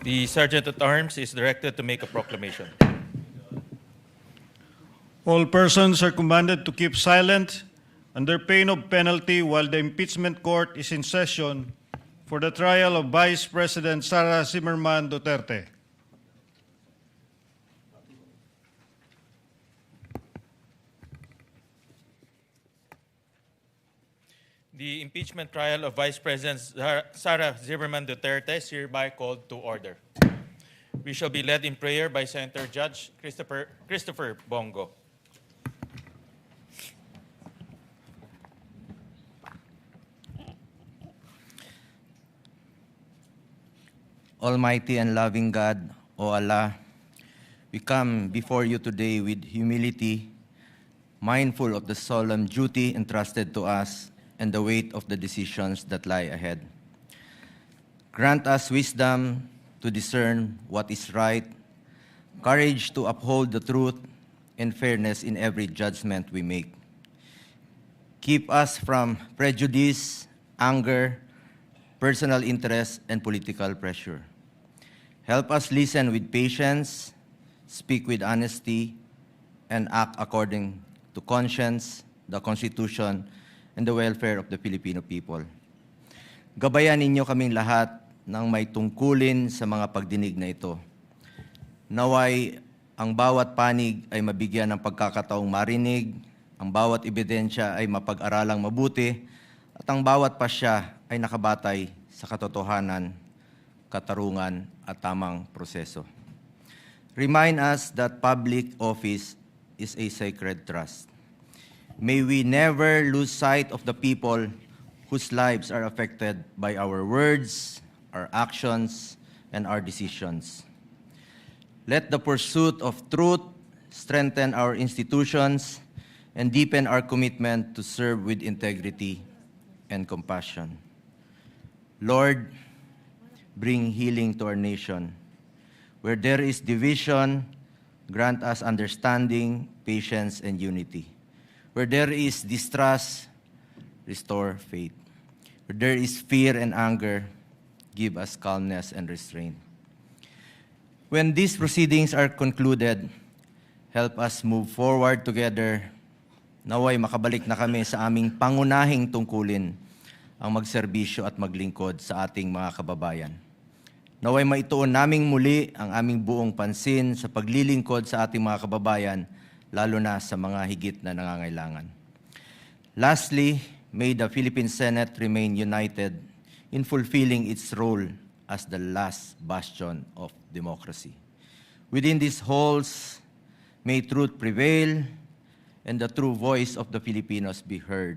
The Sergeant at Arms is directed to make a proclamation. All persons are commanded to keep silent under pain of penalty while the impeachment court is in session for the trial of Vice President Sara Zimmerman Duterte. The impeachment trial of Vice President Sara Zimmerman Duterte is hereby called to order. We shall be led in prayer by Senator Judge Christopher Bongo. Almighty and loving God, O Allah, we come before you today with humility, mindful of the solemn duty entrusted to us and the weight of the decisions that lie ahead. Grant us wisdom to discern what is right, courage to uphold the truth, and fairness in every judgment we make. Keep us from prejudice, anger, personal interest, and political pressure. Help us listen with patience, speak with honesty, and act according to conscience, the Constitution, and the welfare of the Filipino people. Gabayan ninyo kaming lahat ng may tungkulin sa mga pagdinig na ito. Naway ang bawat panig ay mabigyan ng pagkakataong marinig, ang bawat ebidensya ay mapag-aralang mabuti, at ang bawat pasya ay nakabatay sa katotohanan, katarungan, at tamang proseso. Remind us that public office is a sacred trust. May we never lose sight of the people whose lives are affected by our words, our actions, and our decisions. Let the pursuit of truth strengthen our institutions and deepen our commitment to serve with integrity and compassion. Lord, bring healing to our nation. Where there is division, grant us understanding, patience, and unity. Where there is distrust, restore faith. Where there is fear and anger, give us calmness and restraint. When these proceedings are concluded, help us move forward together. Naway makabalik na kami sa aming pangunahing tungkulin, ang magserbisyo at maglingkod sa ating mga kababayan. Naway maituon naming muli ang aming buong pansin sa paglilingkod sa ating mga kababayan, lalo na sa mga higit na nangangailangan. Lastly, may the Philippine Senate remain united in fulfilling its role as the last bastion of democracy. Within these halls, may truth prevail and the true voice of the Filipinos be heard.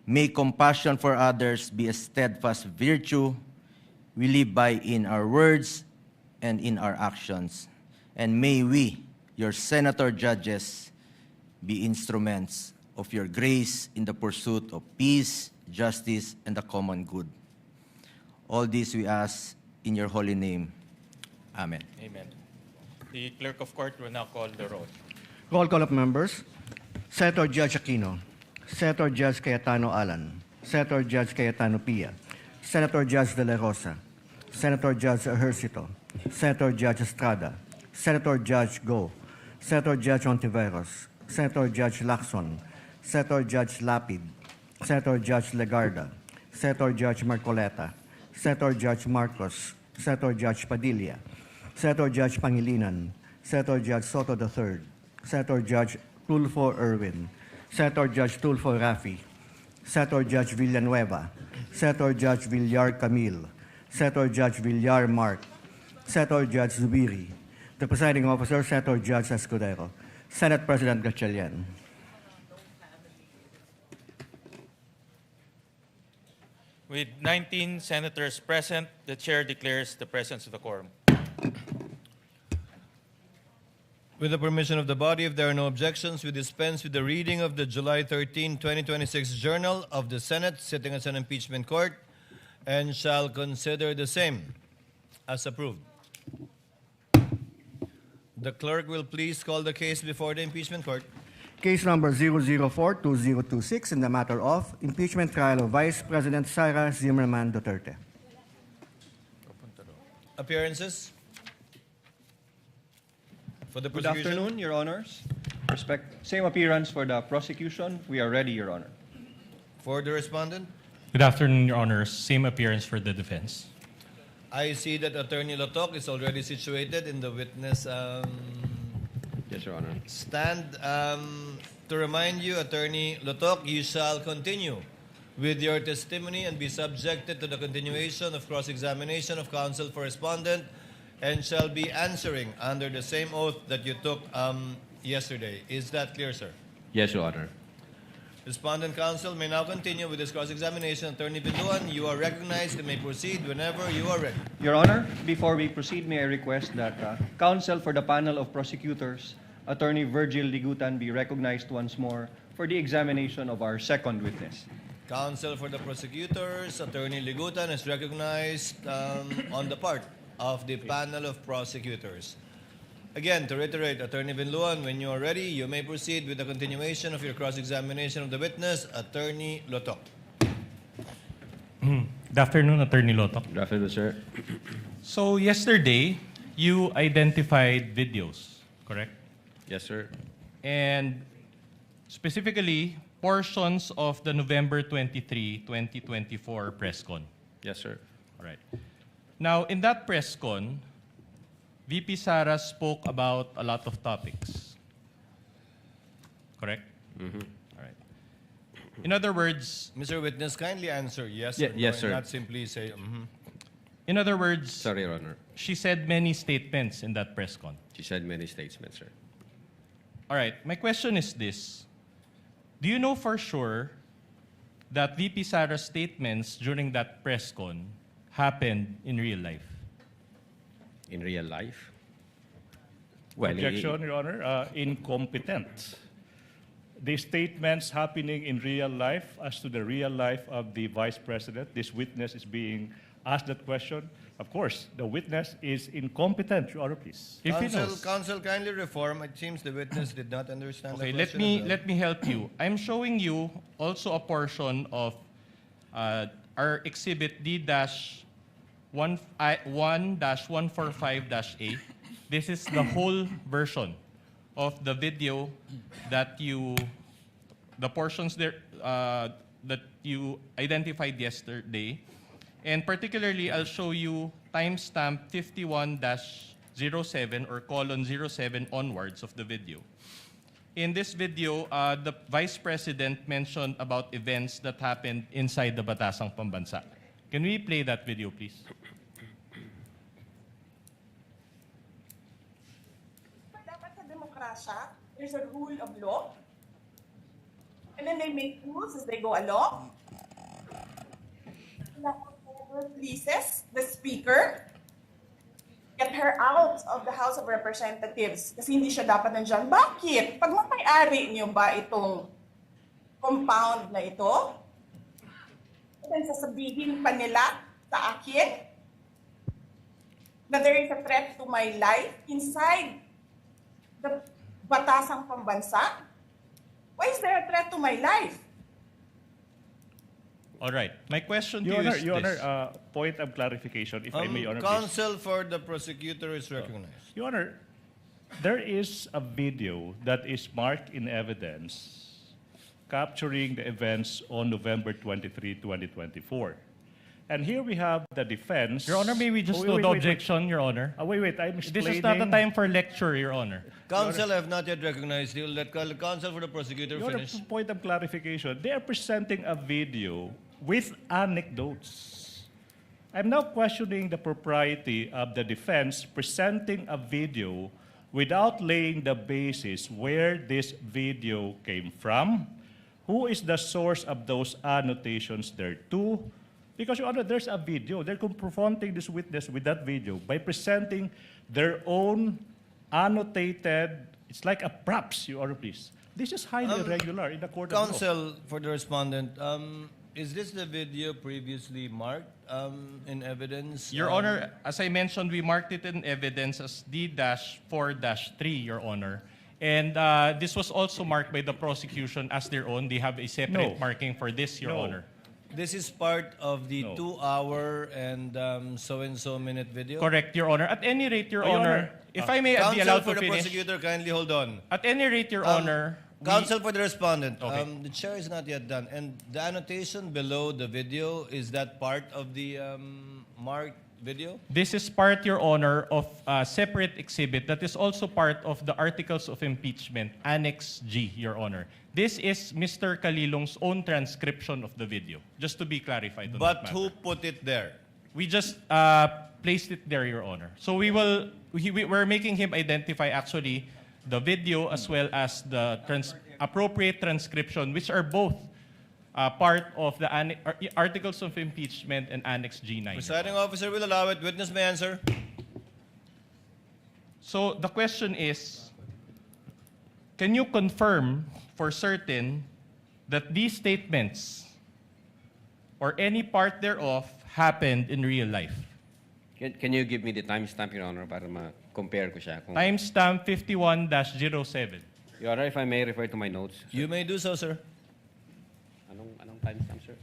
May compassion for others be a steadfast virtue we live by in our words and in our actions. And may we, your senator judges, be instruments of your grace in the pursuit of peace, justice, and the common good. All this we ask in your holy name. Amen. Amen. The clerk of court will now call the roll. Roll call of members. Senator Judge Aquino. Senator Judge Cayetano Alan. Senator Judge Cayetano Pia. Senator Judge De La Rosa. Senator Judge Ejercito. Senator Judge Estrada. Senator Judge Go. Senator Judge Ontiveros. Senator Judge Lacson. Senator Judge Lapid. Senator Judge Legarda. Senator Judge Marcoleta. Senator Judge Marcos. Senator Judge Padilla. Senator Judge Pangilinan. Senator Judge Soto III. Senator Judge Tulfo Erwin. Senator Judge Tulfo Rafi. Senator Judge Villanueva. Senator Judge Villar Camille. Senator Judge Villar Mark. Senator Judge Zubiri. The presiding officer, Senator Judge Escudero. Senate President Gatchalian. With 19 senators present, the chair declares the presence of the quorum. With the permission of the body, if there are no objections, we dispense with the reading of the July 13, 2026 Journal of the Senate sitting as an impeachment court and shall consider the same as approved. The clerk will please call the case before the impeachment court. Case number 004-2026 in the matter of impeachment trial of Vice President Sara Zimmerman Duterte. appearances? For the Good prosecution? afternoon, Your Honors. Same appearance for the prosecution. We are ready, Your Honor. For the respondent? Good afternoon, Your Honors. Same appearance for the defense. I see that Attorney Lotok is already situated in the witness Yes, Your Honor. stand. To remind you, Attorney Lotok, you shall continue with your testimony and be subjected to the continuation of cross-examination of counsel for respondent and shall be answering under the same oath that you took yesterday. Is that clear, sir? Yes, Your Honor. Respondent counsel may now continue with this cross-examination. Attorney Binduan, you are recognized and may proceed whenever you are ready. Your Honor, before we proceed, may I request that counsel for the panel of prosecutors, Attorney Virgil Ligutan, be recognized once more for the examination of our second witness. Counsel for the prosecutors, Attorney Ligutan is recognized on the part of the panel of prosecutors. Again, to reiterate, Attorney Binluan, when you are ready, you may proceed with the continuation of your cross-examination of the witness, Attorney Lotok. Good afternoon, Attorney Lotok. Good afternoon, sir. So yesterday, you identified videos, correct? Yes, sir. And specifically, portions of the November 23, 2024 press con. Yes, sir. All right. Now, in that press con, VP Sara spoke about a lot of topics. Correct? All right. In other words, Mr. Witness, kindly answer yes Ye- or no, yes, and sir. not simply say, mhm. in other words, Sorry, Your Honor. she said many statements in that press con. She said many statements, sir. All right. My question is this. Do you know for sure that VP Sara's statements during that press con happened in real life? In real life? Well, Objection, Your Honor. Incompetent. The statements happening in real life as to the real life of the Vice President, this witness is being asked that question. Of course, the witness is incompetent, Your Honor, please. If he knows. Counsel, kindly reform. It seems the witness did not understand Okay, the let question. me as well. let me help you. I'm showing you also a portion of our exhibit D-1-145-A. This is the whole version of the video that the portions there that you identified yesterday. And particularly, I'll show you timestamp 51-07 or colon 07 onwards of the video. In this video, the Vice President mentioned about events that happened inside the Batasang Pambansa. Can we play that video, please? Dapat sa demokrasya, there's a rule of law. And then they make rules as they go along. Whoever pleases the speaker, get her out of the House of Representatives. Kasi hindi siya dapat nandyan. Bakit? Pag may-ari niyo ba itong compound na ito, then sasabihin pa nila sa akin na there is a threat to my life inside the Batasang Pambansa? Why is there a threat to my life? All right. My question to Your you Honor, is Your this. Honor, point of clarification, if I may, Your Honor, please. Counsel for the prosecutor is recognized. Your Honor, there is a video that is marked in evidence capturing the events on November 23, 2024. And here we have the defense. Your Honor, may we just note the objection, Your Honor? Wait, I'm This explaining. is not a time for lecture, Your Honor. Counsel have not yet recognized you. Let counsel for the prosecutor Your Honor, finish. point of clarification, they are presenting a video with anecdotes. I'm now questioning the propriety of the defense presenting a video without laying the basis where this video came from, who is the source of those annotations thereto. Because, Your Honor, there's a video. They're confronting this witness with that video by presenting their own annotated, it's like a props, Your Honor, please. This is highly irregular in the court of law. Counsel for the respondent, is this the video previously marked in evidence? Your Honor, as I mentioned, we marked it in evidence as D-4-3, Your Honor. And this was also marked by the prosecution as their own. They have a separate No. marking for this, Your No. Honor. This is part of the No. 2-hour and so-and-so minute video? Correct, Your Honor. At any rate, Your Oh, Your Honor, Honor, if I may be Counsel allowed for to the finish. prosecutor, kindly hold on. At any rate, Your Honor, Counsel for the respondent, Okay. the chair is not yet done. And the annotation below the video, is that part of the marked video? this is part, Your Honor, of a separate exhibit that is also part of the Articles of Impeachment, Annex G, Your Honor. This is Mr. Calilong's own transcription of the video, just to be clarified on But that who matter. put it there? We just placed it there, Your Honor. So we're making him identify actually the video as well as the appropriate transcription, which are both part of the Articles of Impeachment and Annex G9. Presiding officer will allow it. Witness may answer. So the question is, can you confirm for certain that these statements or any part thereof happened in real life? Can you give me the timestamp, Your Honor, para ma-compare ko siya? Kung, Timestamp 51-07. Your Honor, if I may refer to my notes. You may do so, sir. Anong timestamp, sir?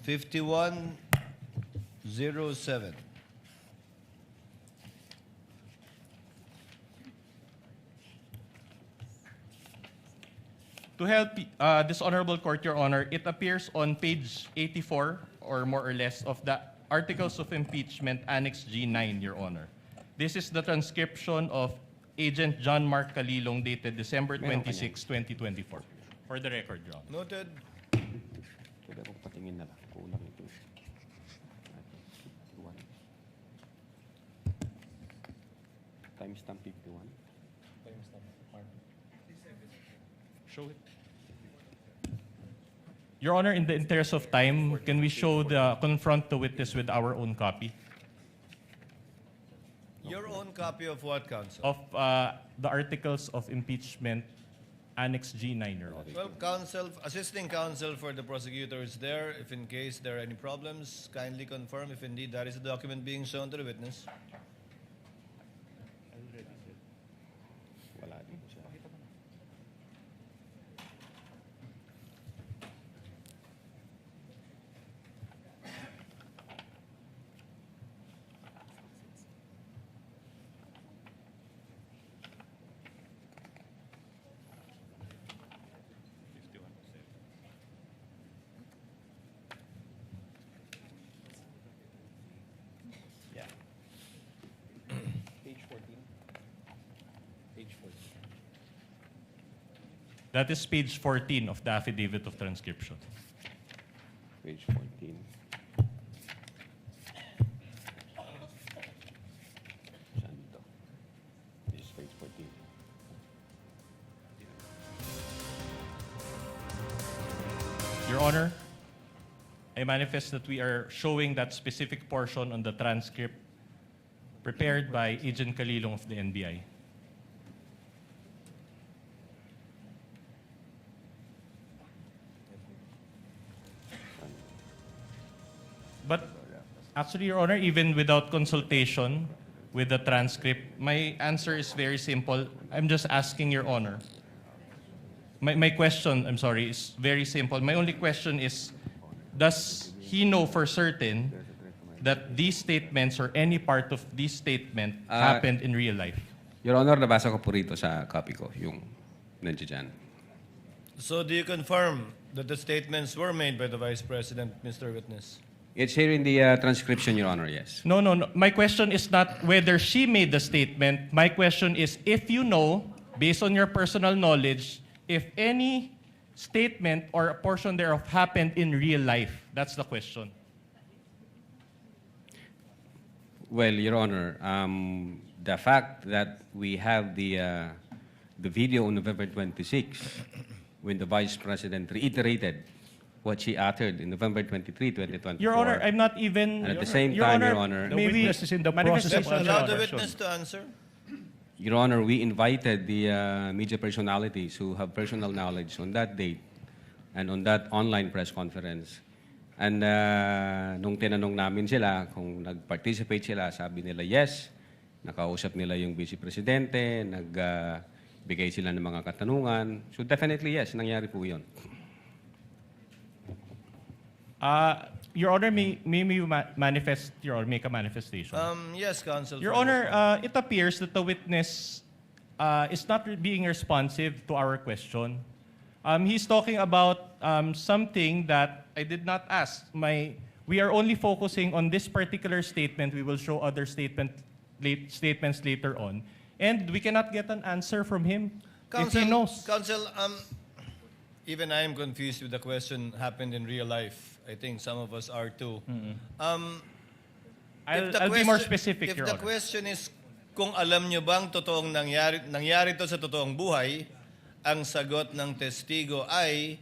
5107. To help this honorable court, Your Honor, it appears on page 84 or more or less of the Articles of Impeachment Annex G9, Your Honor. This is the transcription of Agent John Mark Calilong dated December 26, 2024. For the record, Your Honor. Noted. Pwede akong patingin na lang. Kulang ito. Timestamp 51. Show it. Your Honor, in the interest of time, can we confront the witness with our own copy Your own copy of what, counsel? of the Articles of Impeachment Annex G9, Your Honor? Well, counsel, assisting counsel for the prosecutor is there. If in case there are any problems, kindly confirm if indeed that is the document being shown to the witness. Wala din siya. Page 14. Page 14. That is page 14 of the Affidavit of Transcription. Page 14. Saan dito? This is page 14. Your Honor, I manifest that we are showing that specific portion on the transcript prepared by Agent Calilong of the NBI. But actually, Your Honor, even without consultation with the transcript, my answer is very simple. I'm just asking Your Honor. My question, I'm sorry, is very simple. My only question is, does he know for certain that these statements or any part of this statement happened in real life? Your Honor, nabasa ko po rito sa copy ko, yung nandiyan dyan. So do you confirm that the statements were made by the Vice President, Mr. Witness? It's here in the transcription, Your Honor, yes. No. My question is not whether she made the statement. My question is, if you know, based on your personal knowledge, if any statement or a portion thereof happened in real life. That's the question. Well, Your Honor, the fact that we have the video on November 26, when the Vice President reiterated what she uttered in November 23, 2024. Your Honor, I'm not even... And at the same time, Your Honor, The maybe witness is in the manifest- process of Allow the answering. witness to answer. Your Honor, we invited the media personalities who have personal knowledge on that date and on that online press conference. And nung tinanong namin sila kung nag-participate sila, sabi nila yes, nakausap nila yung Vice Presidente, nagbigay sila ng mga katanungan. So definitely yes, nangyari po yun. Your Honor, may you manifest, Your Honor, make a manifestation. Yes, Counsel. Your for Honor, responding. it appears that the witness is not being responsive to our question. He's talking about something that I did not ask. We are only focusing on this particular statement. We will show other statements later on. And we cannot get an answer from him if he knows. Counsel, even I am confused with the question happened in real life. I think some of us are too. I'll be more specific, If Your the Honor. question is kung alam nyo bang totoong nangyari to sa totoong buhay, ang sagot ng testigo ay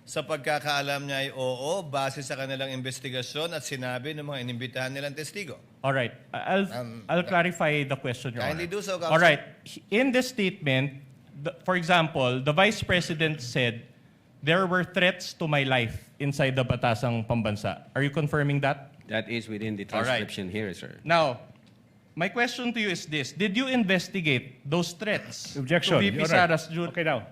sa pagkakaalam niya ay oo, base sa kanilang investigasyon at sinabi ng mga inimbitahan nilang testigo. All right. I'll clarify the question, Your Kindly Honor. do so, Counsel. All right. In this statement, for example, the Vice President said, there were threats to my life inside the Batasang Pambansa. Are you confirming that? That is within the All right. transcription here, sir. Now, my question to you is this. Did you investigate those threats Objection, to VP Your Honor. Sara's June? Okay, now.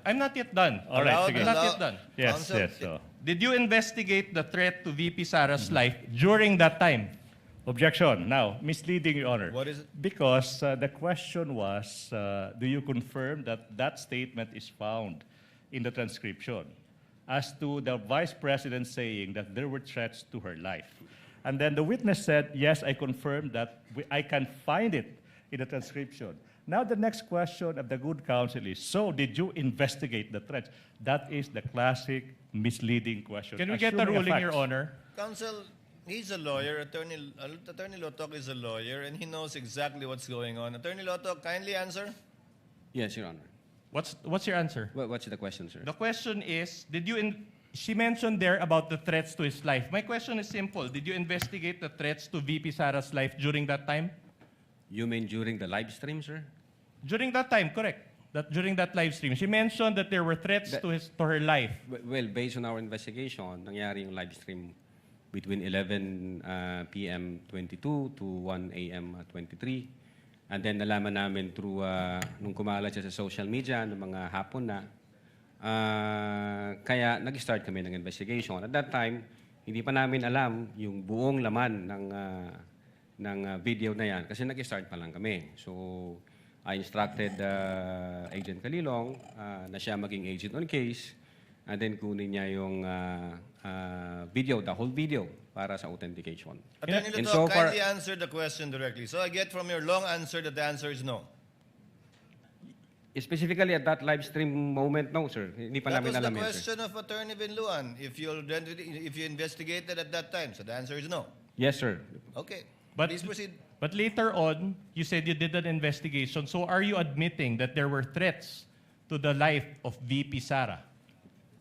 I'm not yet done. All right, Allowed, sige. I'm not allowed. yet done. Yes, Counsel, yes. So. Did you investigate the threat to VP Sara's life during that time? Objection. Now, misleading, Your Honor. What is it? Because the question was, do you confirm that that statement is found in the transcription as to the Vice President saying that there were threats to her life? And then the witness said, yes, I confirm that I can find it in the transcription. Now the next question of the good counsel is, so did you investigate the threats? That is the classic misleading question. Can we get a Assuming ruling, fact. Your Honor? Counsel, he's a lawyer. Attorney Lotok is a lawyer, and he knows exactly what's going on. Attorney Lotok, kindly answer. Yes, Your Honor. What's your answer? What's the question, sir? The question is, she mentioned there about the threats to his life. My question is simple. Did you investigate the threats to VP Sara's life during that time? You mean during the live stream, sir? During that time, correct. That during that live stream, she mentioned that there were threats to her life. Well, based on our investigation, nangyari yung live stream between 11 p.m. 22 to 1 a.m. 23. And then nalaman namin through, nung kumalat siya sa social media, ng mga hapon na, kaya nag-start kami ng investigation. At that time, hindi pa namin alam yung buong laman ng video na yan kasi nag-start pa lang kami. So, I instructed Agent Calilong na siya maging agent on case and then kunin niya yung video, the whole video, para sa authentication. Attorney And Lotok, so far- kindly answer the question directly. So I get from your long answer that the answer is no. Specifically at that live stream moment, no, sir. Hindi pa That namin was the alam yan, sir. question of Attorney Binluan. If you investigated at that time, so the answer is no. Yes, sir. Okay. But- Please proceed. But later on, you said you did an investigation. So are you admitting that there were threats to the life of VP Sara?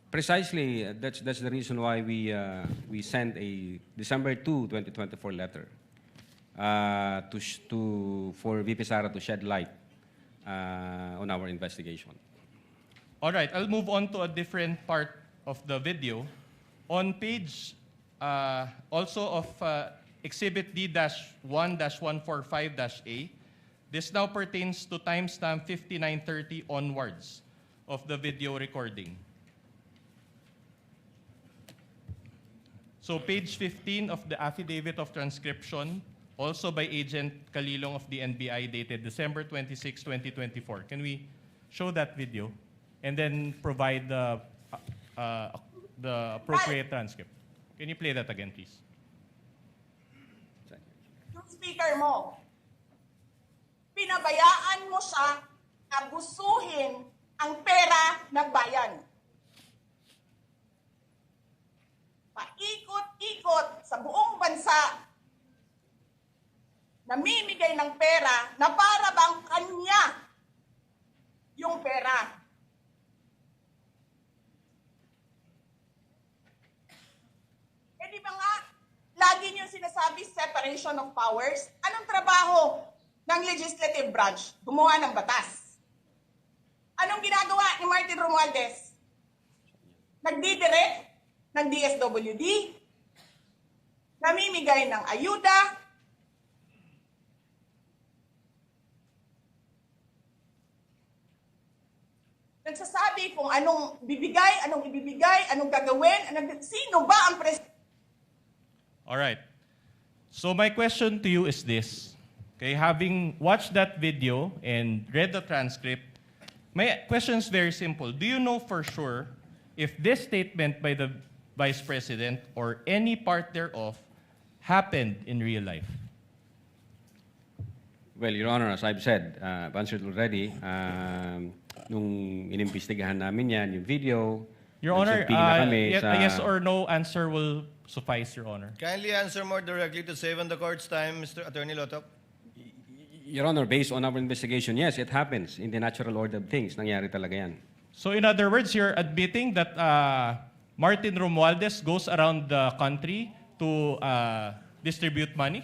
Precisely, that's the reason why we sent a December 2, 2024 letter for VP Sara to shed light on our investigation. All right, I'll move on to a different part of the video. On page also of Exhibit D-1-145-A, this now pertains to timestamp 5930 onwards of the video recording. So page 15 of the affidavit of transcription, also by Agent Calilong of the NBI, dated December 26, 2024. Can we show that video and then provide the appropriate transcript? Can you play that again, please? Yung speaker mo, pinabayaan mo siya abusuhin ang pera ng bayan. Paikot-ikot sa buong bansa, namimigay ng pera na para bang kanya yung pera. Eh di ba nga, lagi niyo sinasabi separation of powers? Anong trabaho ng legislative branch? Gumawa ng batas. Anong ginagawa ni Martin Romualdez? Nagdidirect ng DSWD, namimigay ng ayuda, nagsasabi kung anong bibigay, anong ibibigay, anong gagawin, sino ba ang presidente? All right. So my question to you is this. Okay, having watched that video and read the transcript, my question is very simple. Do you know for sure if this statement by the Vice President or any part thereof happened in real life? Well, Your Honor, as I've said, I've answered already, nung inimbestigahan namin yan, yung video, Your Honor, nagsamping na kami a sa... yes or no answer will suffice, Your Honor. Kindly answer more directly to save on the court's time, Mr. Attorney Lotok. Your Honor, based on our investigation, yes, it happens. In the natural order of things, nangyari talaga yan. So in other words, you're admitting that Martin Romualdez goes around the country to distribute money?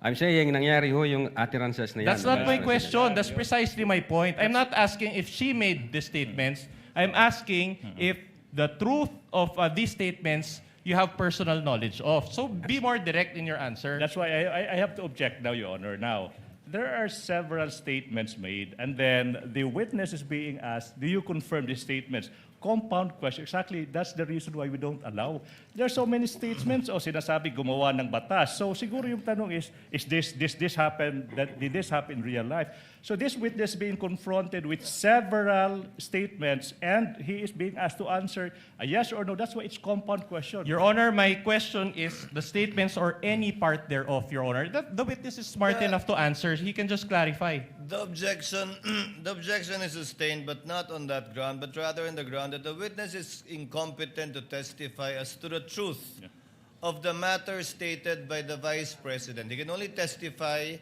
I'm saying nangyari ho yung utterances na yan. That's not my President. question. That's precisely my point. I'm not asking if she made the statements. I'm asking if the truth of these statements you have personal knowledge of. So be more direct in your answer. That's why I have to object now, Your Honor. Now, there are several statements made, and then the witness is being asked, do you confirm these statements? Compound question. Exactly, that's the reason why we don't allow. There are so many statements o sinasabi gumawa ng batas. So siguro yung tanong is this happen, did this happen in real life? So this witness being confronted with several statements and he is being asked to answer a yes or no. That's why it's compound question. Your Honor, my question is the statements or any part thereof, Your Honor. The witness is smart enough to answer. He can just clarify. The objection, the objection is sustained, but not on that ground, but rather in the ground that the witness is incompetent to testify as to the truth of the matter stated by the Vice President. He can only testify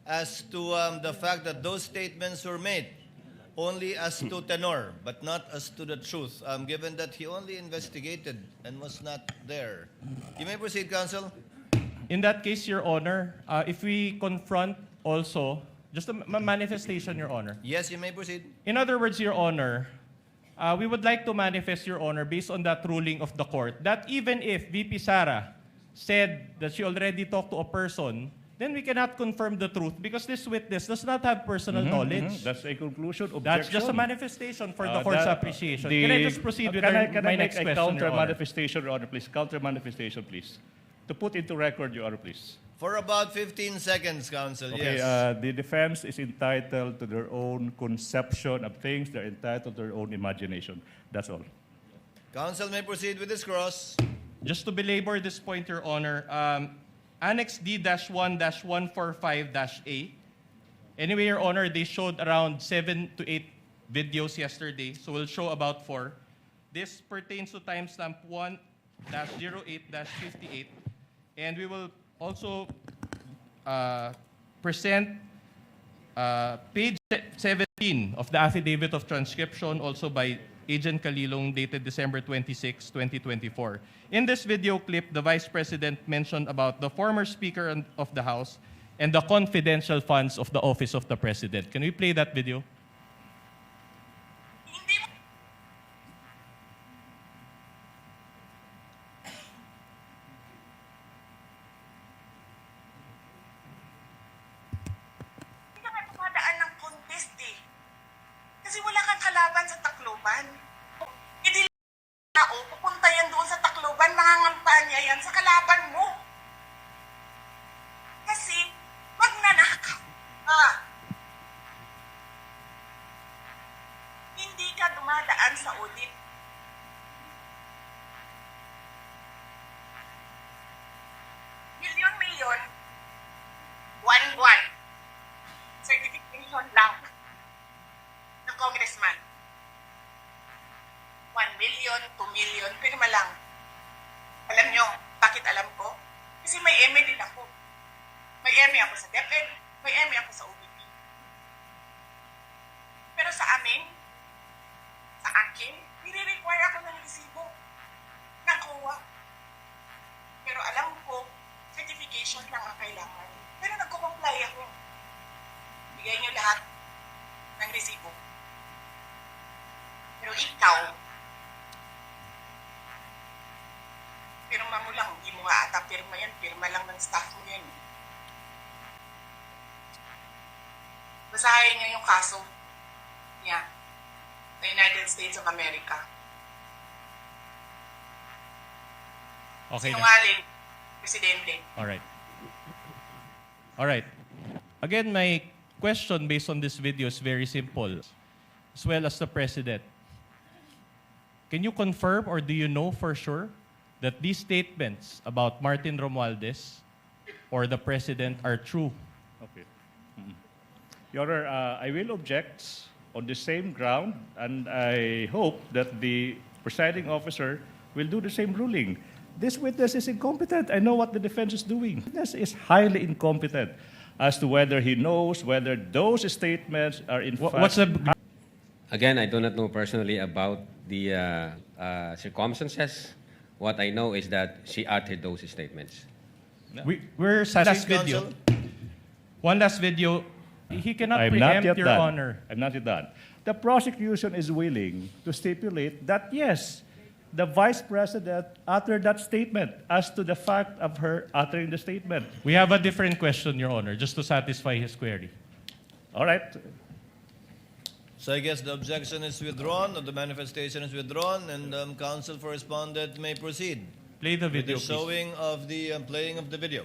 as to the fact that those statements were made only as to tenor, but not as to the truth, given that he only investigated and was not there. You may proceed, counsel. In that case, Your Honor, if we confront also, just a manifestation, Your Honor. Yes, you may proceed. In other words, Your Honor, we would like to manifest, Your Honor, based on that ruling of the court, that even if VP Sara said that she already talked to a person, then we cannot confirm the truth because this witness does not have personal knowledge. That's a conclusion. Objection. That's just a manifestation for the court's appreciation. The- Can I just proceed with can I my make next a question, counter Your Honor? manifestation, Your Honor, please? Counter manifestation, please. To put into record, Your Honor, please. For about 15 seconds, counsel, Okay, yes. the defense is entitled to their own conception of things. They're entitled to their own imagination. That's all. Counsel may proceed with his cross. Just to belabor this point, Your Honor, Annex D-1-145-A. Anyway, Your Honor, they showed around 7 to 8 videos yesterday, so we'll show about 4. This pertains to timestamp 1-08-58, and we will also present page 17 of the affidavit of transcription, also by Agent Kalilong, dated December 26, 2024. In this video clip, the Vice President mentioned about the former Speaker of the House and the confidential funds of the Office of the President. Can we play that video? Hindi mo hindi ka nga dumadaan ng contest eh. Kasi wala kang kalaban sa Tacloban. Hindi lang tao, pupunta yan doon sa Tacloban, mangangampanya yan sa kalaban mo. Kasi, magnanakaw ka. Hindi ka dumadaan sa audit. Milyon-milyon, buwan-buwan. Certification lang ng congressman. 1 million, 2 million, pirma lang. Alam nyo, bakit alam ko? Kasi may MA din ako. May MA ako sa DepEd, may MA ako sa OBP. Pero sa amin, sa akin, nire-require ako ng resibo ng COA. Pero alam ko, certification lang ang kailangan. Pero nagko-comply ako. Bigay nyo lahat ng resibo. Pero ikaw, pirma mo lang, hindi mo nga ata pirma yan, pirma lang ng staff mo yan. Basahin niyo yung kaso niya. the United States of America. Okay na. Sinungaling, Presidente. All right. All right. Again, my question based on this video is very simple, as well as the President. Can you confirm or do you know for sure that these statements about Martin Romualdez or the President are true? Okay. Your Honor, I will object on the same ground, and I hope that the presiding officer will do the same ruling. This witness is incompetent. I know what the defense is doing. Witness is highly incompetent as to whether he knows whether those statements are in fact... What's the Again, I do not know personally about the circumstances. What I know is that she uttered those statements. We're last Chief video. Counsel? One last video. He cannot I'm not preempt yet your done. honor. I'm not yet done. The prosecution is willing to stipulate that, yes, the Vice President uttered that statement as to the fact of her uttering the statement. We have a different question, Your Honor, just to satisfy his query. All right. So I guess the objection is withdrawn, or the manifestation is withdrawn, and counsel for respondent may proceed. Play the With video, the please. showing of the playing of the video.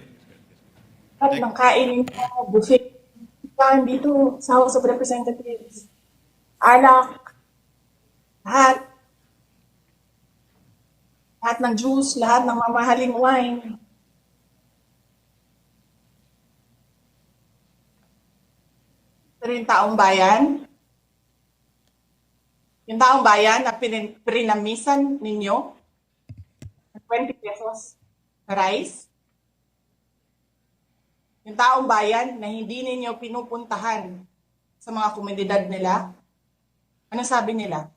At ng kainin ko, buffet. Saan dito sa House of Representatives. Alak. Lahat. Lahat ng juice, lahat ng mamahaling wine. Pero yung taong bayan na pinamisan ninyo, 20 pesos na rice, yung taong bayan na hindi ninyo pinupuntahan sa mga komunidad nila, ano sabi nila?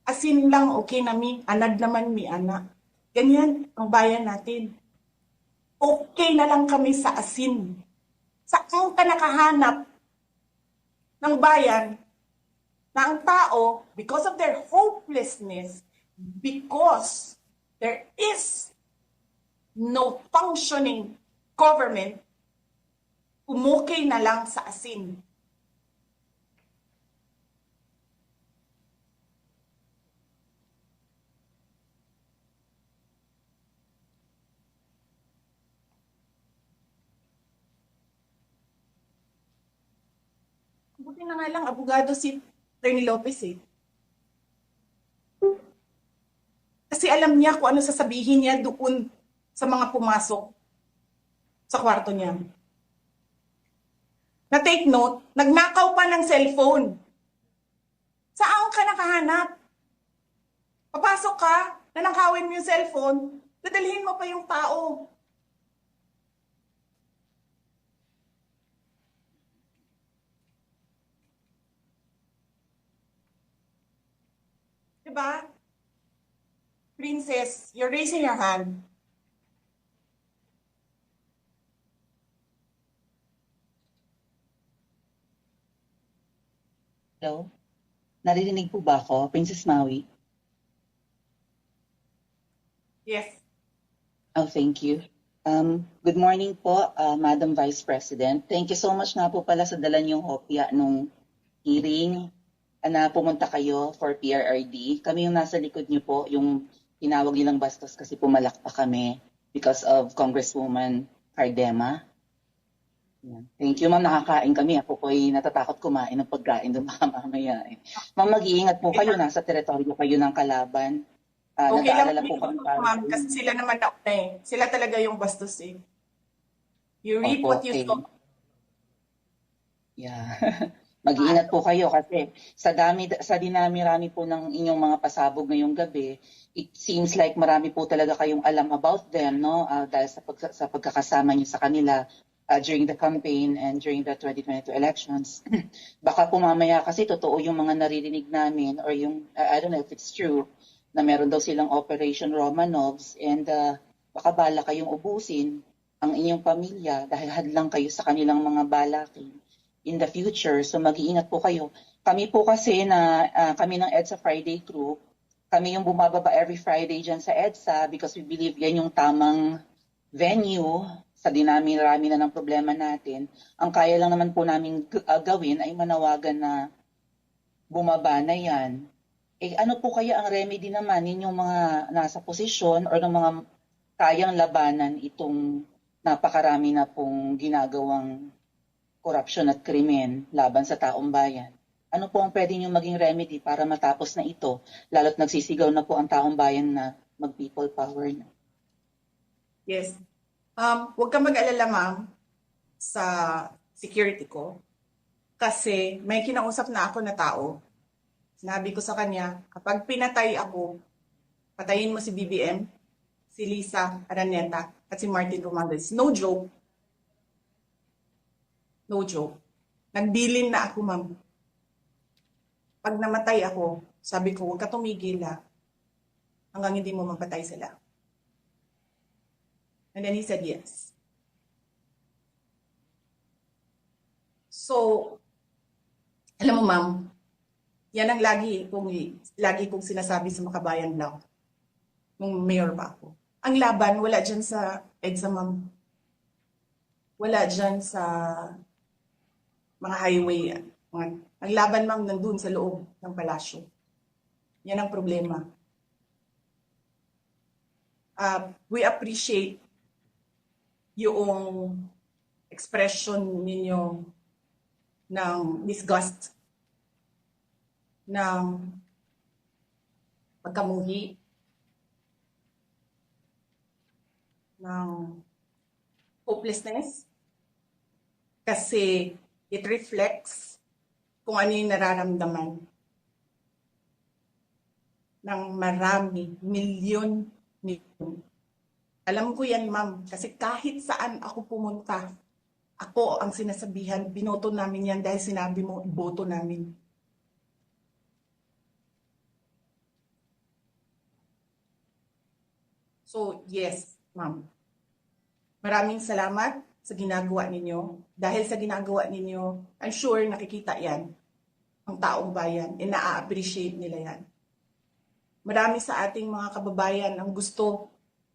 Asin lang okay na mi, anad naman mi ana. Ganyan ang bayan natin. Okay na lang kami sa asin. Saan ka nakahanap ng bayan na ang tao, because of their hopelessness, because there is no functioning government, umukay na lang sa asin. Buti na nga lang, abogado si Attorney Lopez eh. Kasi alam niya kung ano sasabihin niya doon sa mga pumasok sa kwarto niya. Na take note, nagnakaw pa ng cellphone. Saan ka nakahanap? Papasok ka, nanakawin mo yung cellphone, dadalhin mo pa yung tao. Diba? Princess, you're raising your hand. Hello? Naririnig po ba ako, Princess Maui? Yes. Oh, thank you. Good morning po, Madam Vice President. Thank you so much nga po pala sa dala niyong hopya nung hearing na pumunta kayo for PRRD. Kami yung nasa likod niyo po, yung tinawag nilang bastos kasi pumalak pa kami because of Congresswoman Cardema. Yan. Thank you, ma'am. Nakakain kami. Ako po ay natatakot kumain ng pagkain doon baka mamaya. Ma'am, mag-iingat po kayo. Nasa teritoryo kayo ng kalaban. Okay lang Nag-aalala po kami para... ma'am, kasi sila naman na eh. Sila talaga yung bastos eh. You reap Opo, what you okay. sow. Yeah. Mag-iingat po kayo kasi sa dinami-rami po ng inyong mga pasabog ngayong gabi, it seems like marami po talaga kayong alam about them, no? Dahil sa pagkakasama niyo sa kanila during the campaign and during the 2022 elections. Baka po mamaya kasi totoo yung mga naririnig namin or yung, I don't know if it's true, na meron daw silang Operation Romanovs and baka bala kayong ubusin ang inyong pamilya dahil hadlang kayo sa kanilang mga balakin in the future. So mag-iingat po kayo. Kami po kasi kami ng EDSA Friday Group, kami yung bumababa every Friday dyan sa EDSA because we believe yan yung tamang venue sa dinami-rami na ng problema natin, ang kaya lang naman po namin gawin ay manawagan na bumaba na yan. Eh ano po kaya ang remedy naman ninyong mga nasa posisyon or ng mga kayang labanan itong napakarami na pong ginagawang korupsyon at krimen laban sa taong bayan? Ano po ang pwede nyo maging remedy para matapos na ito, lalo't nagsisigaw na po ang taong bayan na mag-people power na? Yes. Huwag ka mag-alala, ma'am, sa security ko. Kasi may kinausap na ako na tao. Sinabi ko sa kanya, kapag pinatay ako, patayin mo si BBM, si Lisa Araneta, at si Martin Romualdez. No joke. No joke. Nagbilin na ako, ma'am. Pag namatay ako, sabi ko, huwag ka tumigil hanggang hindi mo mapatay sila. And then he said yes. So, alam mo, ma'am, yan ang lagi kong sinasabi sa Makabayan Law nung mayor pa ako. Ang laban, wala dyan sa EDSA, ma'am. Wala dyan sa mga highway. Ang laban, ma'am, nandun sa loob ng palasyo. Yan ang problema. We appreciate yung expression ninyo ng disgust, ng pagkamuhi, ng hopelessness, kasi it reflects kung ano yung nararamdaman ng marami, milyon. Alam ko yan, ma'am, kasi kahit saan ako pumunta, ako ang sinasabihan, binoto namin yan dahil sinabi mo, iboto namin. So, yes, ma'am. Maraming salamat sa ginagawa ninyo. Dahil sa ginagawa ninyo, I'm sure nakikita yan ang taong bayan, and na-appreciate nila yan. Marami sa ating mga kababayan ang gusto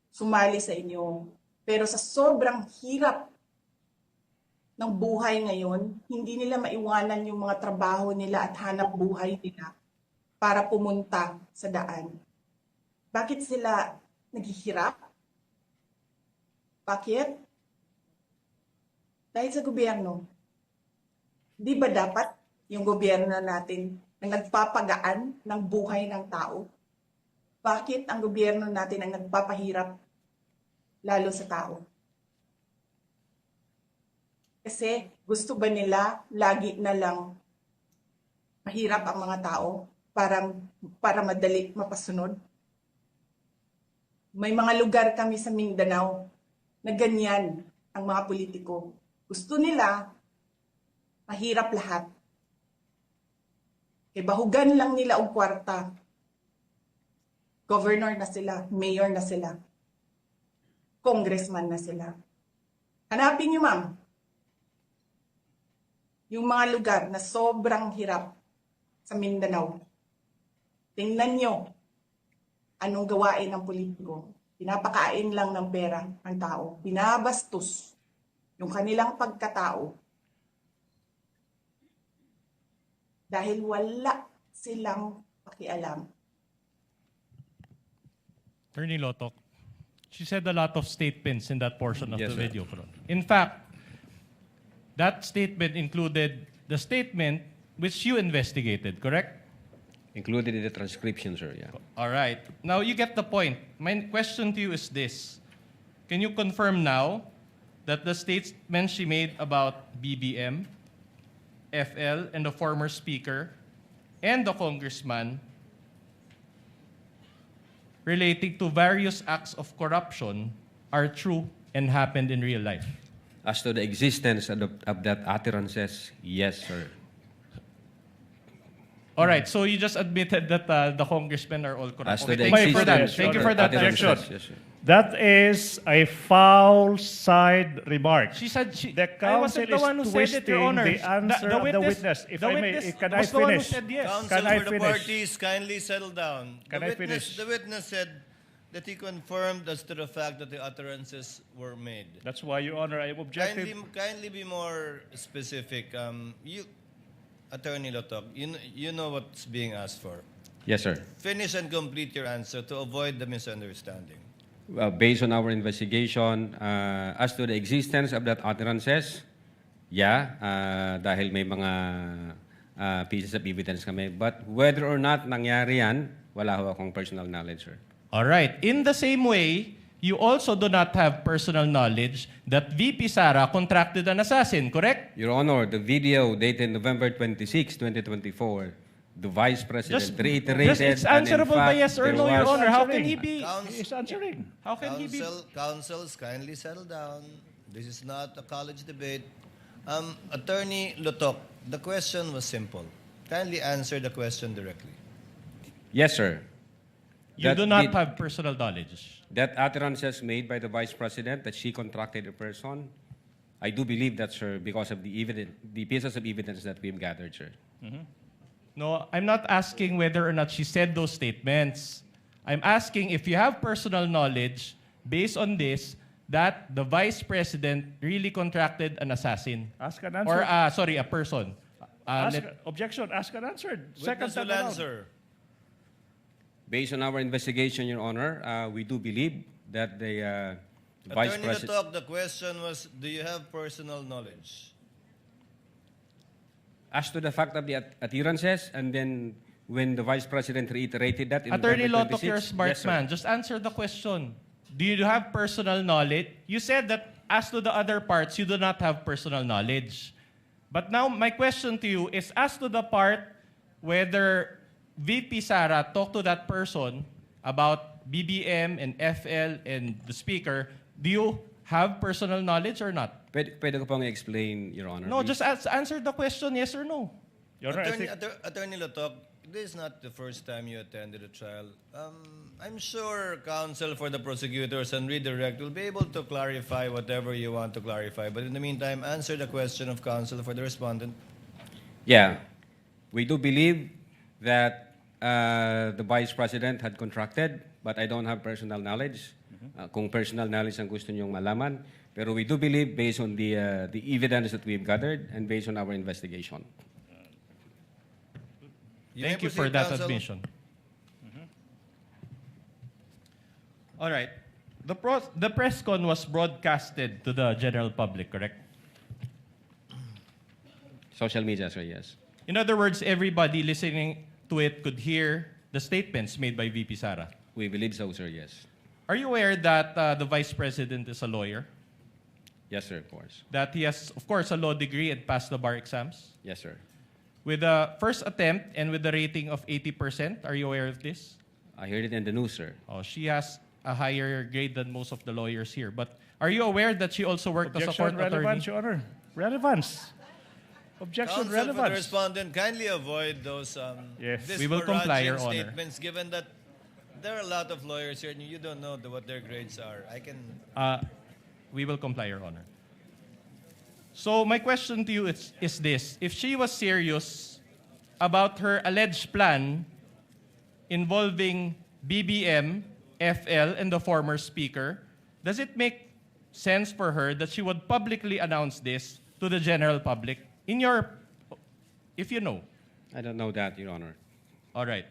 sumali sa inyo. Pero sa sobrang hirap ng buhay ngayon, hindi nila maiwanan yung mga trabaho nila at hanap buhay nila para pumunta sa daan. Bakit sila naghihirap? Bakit? Dahil sa gobyerno. Di ba dapat yung gobyerno natin ang nagpapagaan ng buhay ng tao? Bakit ang gobyerno natin ang nagpapahirap lalo sa tao? Kasi gusto ba nila lagi na lang mahirap ang mga tao para madali mapasunod? May mga lugar kami sa Mindanao na ganyan ang mga politiko. Gusto nila mahirap lahat. Kaya bahugan lang nila ang kwarta. Governor na sila, mayor na sila, congressman na sila. Hanapin niyo, ma'am, yung mga lugar na sobrang hirap sa Mindanao. Tingnan niyo anong gawain ng politiko. Pinapakain lang ng pera ang tao. Binabastos yung kanilang pagkatao dahil wala silang pakialam. Attorney Lotok, she said a lot of statements in that portion of Yes, the sir. video. In fact, that statement included the statement which you investigated, correct? Included in the transcription, sir, yeah. All right. Now you get the point. My question to you is this. Can you confirm now that the statement she made about BBM, FL, and the former speaker, and the congressman relating to various acts of corruption are true and happened in real life? As to the existence of that utterances, yes, sir. All right, so you just admitted that the congressmen are all corrupt. As to Okay, the thank you for that. existence Thank you of for that. utterances, yes, sir. That is a foul side remark. She said The I wasn't counsel the one who is said it, Your twisting Honor. the answer of the witness. If the I may, witness can I was the one who finish? said yes. Counsel Can I for the finish? parties, kindly settle down. Can I finish? The witness said that he confirmed as to the fact that the utterances were made. That's why, Your Honor, I am objective. Kindly be more specific. Attorney Lotok, you know what's being asked for. Yes, sir. Finish and complete your answer to avoid the misunderstanding. Based on our investigation, as to the existence of that utterances, dahil may mga pieces of evidence kami. But whether or not nangyari yan, wala ho akong personal knowledge, sir. All right. In the same way, you also do not have personal knowledge that VP Sara contracted an assassin, correct? Your Honor, the video dated November 26, 2024, the Vice President reiterated. It's and in answerable by fact, yes or there no, Your was- Honor. How can he be? He's answering. How can he be? Counsels, kindly settle down. This is not a college debate. Attorney Lotok, the question was simple. Kindly answer the question directly. Yes, sir. You That do not did- have personal knowledge. That utterances made by the Vice President that she contracted a person, I do believe that, sir, because of the pieces of evidence that we've gathered, sir. No, I'm not asking whether or not she said those statements. I'm asking if you have personal knowledge based on this that the Vice President really contracted an assassin. Ask and Or, answer. a person. Objection, ask and answered. Witness time will around. answer. Based on our investigation, Your Honor, we do believe that the Vice Attorney President... Lotok, the question was, do you have personal knowledge? As to the fact of the utterances, and then when the Vice President reiterated that in Attorney November Lotok, you're a 26, smart yes, sir. man. Just answer the question. Do you have personal knowledge? You said that as to the other parts, you do not have personal knowledge. But now, my question to you is as to the part whether VP Sara talked to that person about BBM and FL and the speaker, do you have personal knowledge or not? Pwede ko pong explain, Your Honor. No, please? just answer the question, yes or no. Your Honor, I think... Attorney Lotok, this is not the first time you attended a trial. I'm sure counsel for the prosecutors and redirect will be able to clarify whatever you want to clarify. But in the meantime, answer the question of counsel for the respondent. Yeah. We do believe that the Vice President had contracted, but I don't have personal knowledge. Kung personal knowledge ang gusto niyong malaman. Pero we do believe, based on the evidence that we've gathered and based on our investigation. Thank you may for proceed, that counsel. admission. All right. The press con was broadcasted to the general public, correct? Social media, sir, yes. In other words, everybody listening to it could hear the statements made by VP Sara. We believe so, sir, yes. Are you aware that the Vice President is a lawyer? Yes, sir, of course. That he has, of course, a law degree and passed the bar exams? Yes, sir. With the first attempt and with the rating of 80%, are you aware of this? I heard it in the news, sir. Oh, she has a higher grade than most of the lawyers here. But are you aware that she also worked as a Objection, court attorney? relevance, Your Honor. Relevance. Objection, Counsel for the relevance. respondent, kindly avoid those Yes. We will comply, Your disparaging Honor. statements, given that there are a lot of lawyers here and you don't know what their grades are. We will comply, Your Honor. So my question to you is this. If she was serious about her alleged plan involving BBM, FL, and the former speaker, does it make sense for her that she would publicly announce this to the general public? If you know. I don't know that, Your Honor. All right.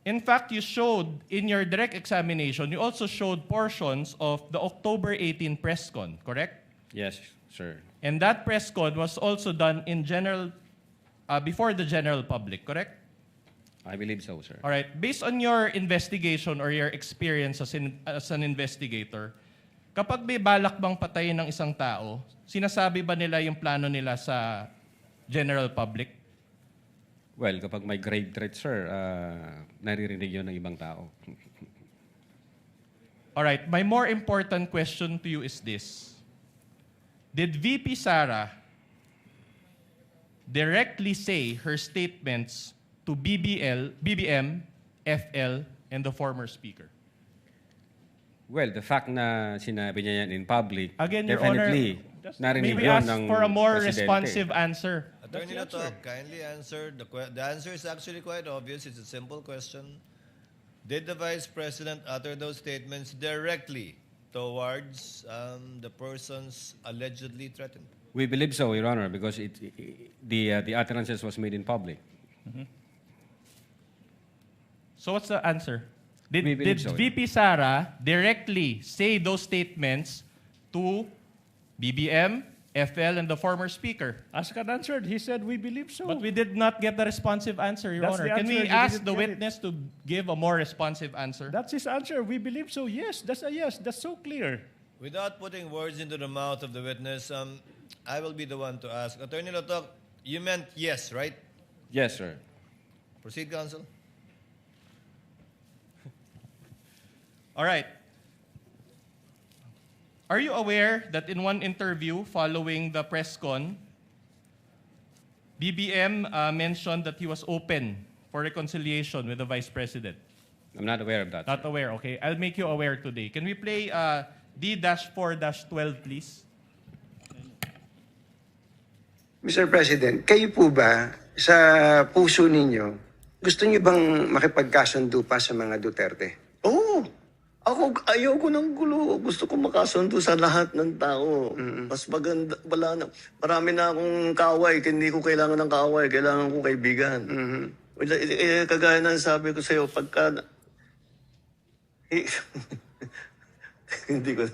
In fact, you showed in your direct examination, you also showed portions of the October 18 press con, correct? Yes, sir. And that press con was also done in general, before the general public, correct? I believe so, sir. All right. Based on your investigation or your experience as an investigator, kapag may balak bang patayin ng isang tao, sinasabi ba nila yung plano nila sa general public? Well, kapag may grave threat, sir, naririnig yun ng ibang tao. All right. My more important question to you is this. Did VP Sara directly say her statements to BBM, FL, and the former speaker? Well, the fact na sinabi niya yan in public, Again, Your Honor, definitely narinig may we yun ask ng for a more presidente. responsive answer? Attorney Lotok, kindly answer. The answer is actually quite obvious. It's a simple question. Did the Vice President utter those statements directly towards the persons allegedly threatened? We believe so, Your Honor, because the utterances was made in public. So what's the answer? We Did believe so, yeah. VP Sara directly say those statements to BBM, FL, and the former speaker? Askan answered. He said, we believe so. But we did not get the responsive answer, Your That's Honor. the Can we answer, you ask didn't the get it. witness to give a more responsive answer? That's his answer. We believe so. Yes, that's a yes. That's so clear. Without putting words into the mouth of the witness, I will be the one to ask. Attorney Lotok, you meant yes, right? Yes, sir. Proceed, counsel. All right. Are you aware that in one interview following the press con, BBM mentioned that he was open for reconciliation with the Vice President? I'm not aware of that. Not aware, okay. I'll make you aware today. Can we play D-4-12, please? Mr. President, kayo po ba sa puso ninyo, gusto niyo bang makipagkasundo pa sa mga Duterte? Oo. Ayaw ko ng gulo. Gusto ko makasundo sa lahat ng tao. Mas maganda, marami na akong kaaway. Hindi ko kailangan ng kaaway. Kailangan ko kaibigan. Kagaya ng sabi ko sa'yo, pagka... hindi ko...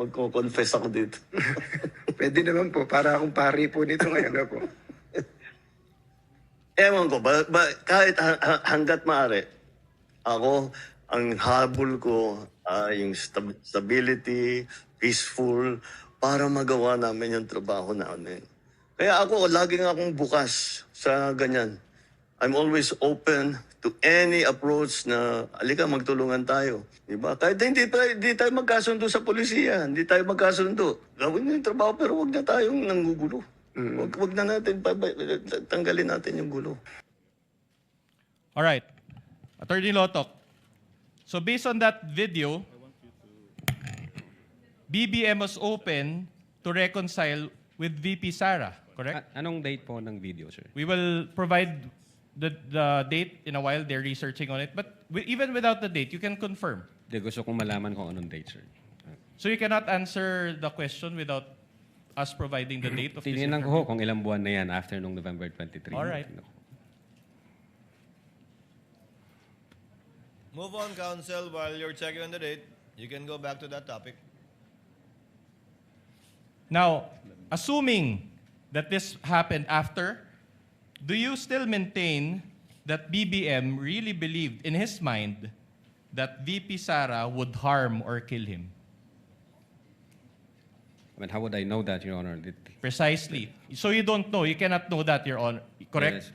Magko-confess ako dito. Pwede naman po, para akong pari po nito ngayon po. Ewan ko, kahit hanggat maaari, ako, ang habol ko yung stability, peaceful, para magawa namin yung trabaho namin. Kaya ako, laging akong bukas sa ganyan. I'm always open to any approach na, alika, magtulungan tayo. Diba? Kahit hindi tayo magkasundo sa polisiya, hindi tayo magkasundo. Gawin yung trabaho, pero wag na tayong nanggugulo. Wag na natin, tanggalin natin yung gulo. All right. Attorney Lotok. So based on that video, BBM was open to reconcile with VP Sara, correct? Anong date po ng video, sir? We will provide the date in a while. They're researching on it. But even without the date, you can confirm. Di gusto kong malaman kung anong date, sir. So you cannot answer the question without us providing the date of this Tingnan ko ho interview? kung ilang buwan na yan after nung November 23. All right. Move on, counsel. While you're checking on the date, you can go back to that topic. Now, assuming that this happened after, do you still maintain that BBM really believed in his mind that VP Sara would harm or kill him? I mean, how would I know that, Your Honor? Precisely. So you don't know. You cannot know that, Your Honor. Correct? Yes.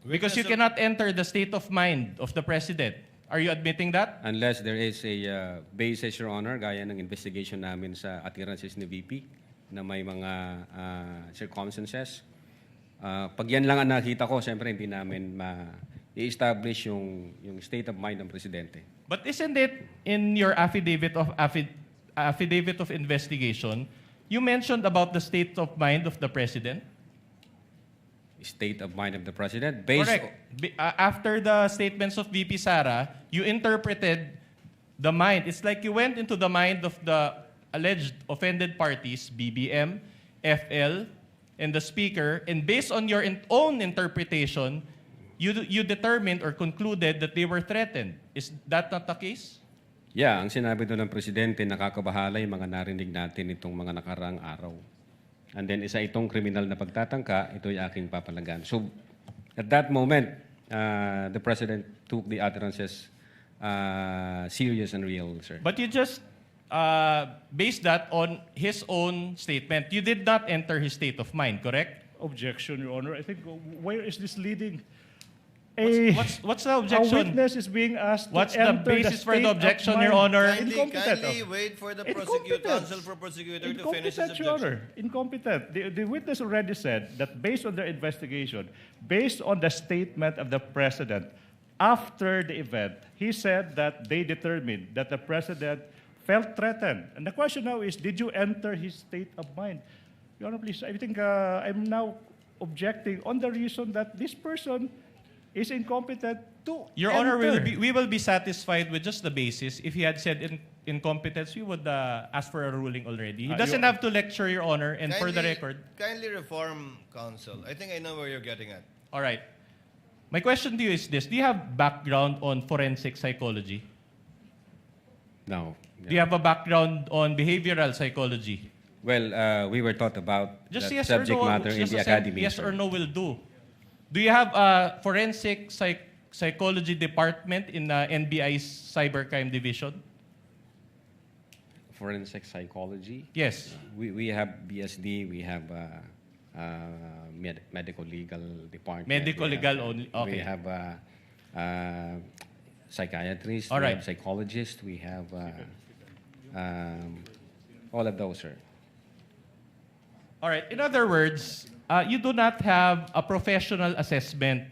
Because you cannot enter the state of mind of the president. Are you admitting that? Unless there is a basis, Your Honor, gaya ng investigation namin sa utterances ni VP na may mga circumstances. Pag yan lang ang nakita ko, siyempre hindi namin ma-establish yung state of mind ng presidente. But isn't it in your affidavit of investigation, you mentioned about the state of mind of the president? State of mind of the president based Correct. After the statements of VP Sara, you interpreted the mind. It's like you went into the mind of the alleged offended parties, BBM, FL, and the speaker, and based on your own interpretation, you determined or concluded that they were threatened. Is that not the case? Yeah, ang sinabi doon ng presidente, nakakabahala yung mga narinig natin itong mga nakaraang araw. And then isa itong kriminal na pagtatangka, ito'y aking papalagan. So, at that moment, the president took the utterances serious and real, sir. But you just based that on his own statement. You did not enter his state of mind, correct? Objection, Your Honor. I think, where is this leading? What's the A objection? witness is being asked What's to the enter basis for state the of objection, mind. Your Honor? Kindly wait for the counsel for prosecutor to finish his Incompetent, Your objection. Honor. Incompetent. The witness already said that based on their investigation, based on the statement of the president, after the event, he said that they determined that the president felt threatened. And the question now is, did you enter his state of mind? Your Honor, please, I think I'm now objecting on the reason that this person is incompetent to Your Honor, enter. we will be satisfied with just the basis. If he had said incompetence, we would ask for a ruling already. He doesn't have to lecture, Your Honor, and for the record. Kindly reform, counsel. I think I know where you're getting at. All right. My question to you is this. Do you have background on forensic psychology? No. Do you have a background on behavioral psychology? Well, we were taught about Just that yes subject or no. matter in Just the a academy. yes sir. or no will do. Do you have a forensic psychology department in NBI's cybercrime division? Forensic psychology. Yes. We have BSD, we have medical legal department. Medical we legal have, only. Okay. We have psychiatrists, All we right. have psychologists, we have all of those, sir. All right. In other words, you do not have a professional assessment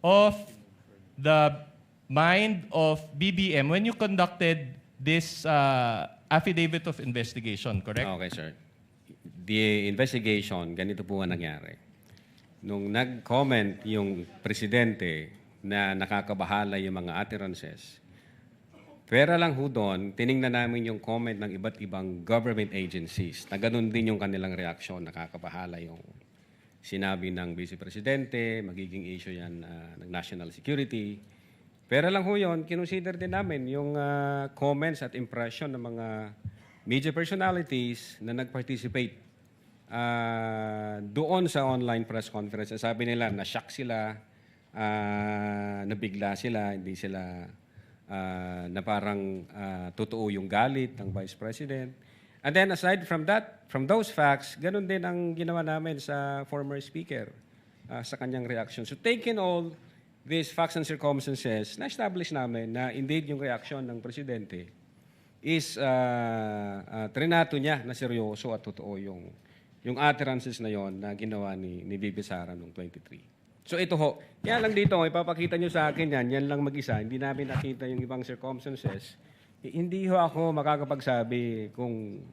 of the mind of BBM when you conducted this affidavit of investigation, correct? Okay, sir. The investigation, ganito po ang nangyari. Nung nag-comment yung presidente na nakakabahala yung mga utterances, pera lang ho doon, tiningnan namin yung comment ng iba't ibang government agencies na ganun din yung kanilang reaksyon, nakakabahala yung sinabi ng Vice Presidente, magiging issue yan ng national security. Pera lang ho yun, kinonsider din namin yung comments at impression ng mga media personalities na nag-participate doon sa online press conference. Sabi nila, na-shock sila, nabigla sila, hindi sila na parang totoo yung galit ng Vice President. And then aside from that, from those facts, ganun din ang ginawa namin sa former Speaker sa kanyang reaction. So taking all these facts and circumstances, na-establish namin na indeed yung reaction ng Presidente is trinato niya na seryoso at totoo yung utterances na yon na ginawa ni Bibi Sara noong 23. So ito ho, yan lang dito, ipapakita nyo sa akin yan lang mag-isa, hindi namin nakita yung ibang circumstances. Hindi ho ako makakapagsabi kung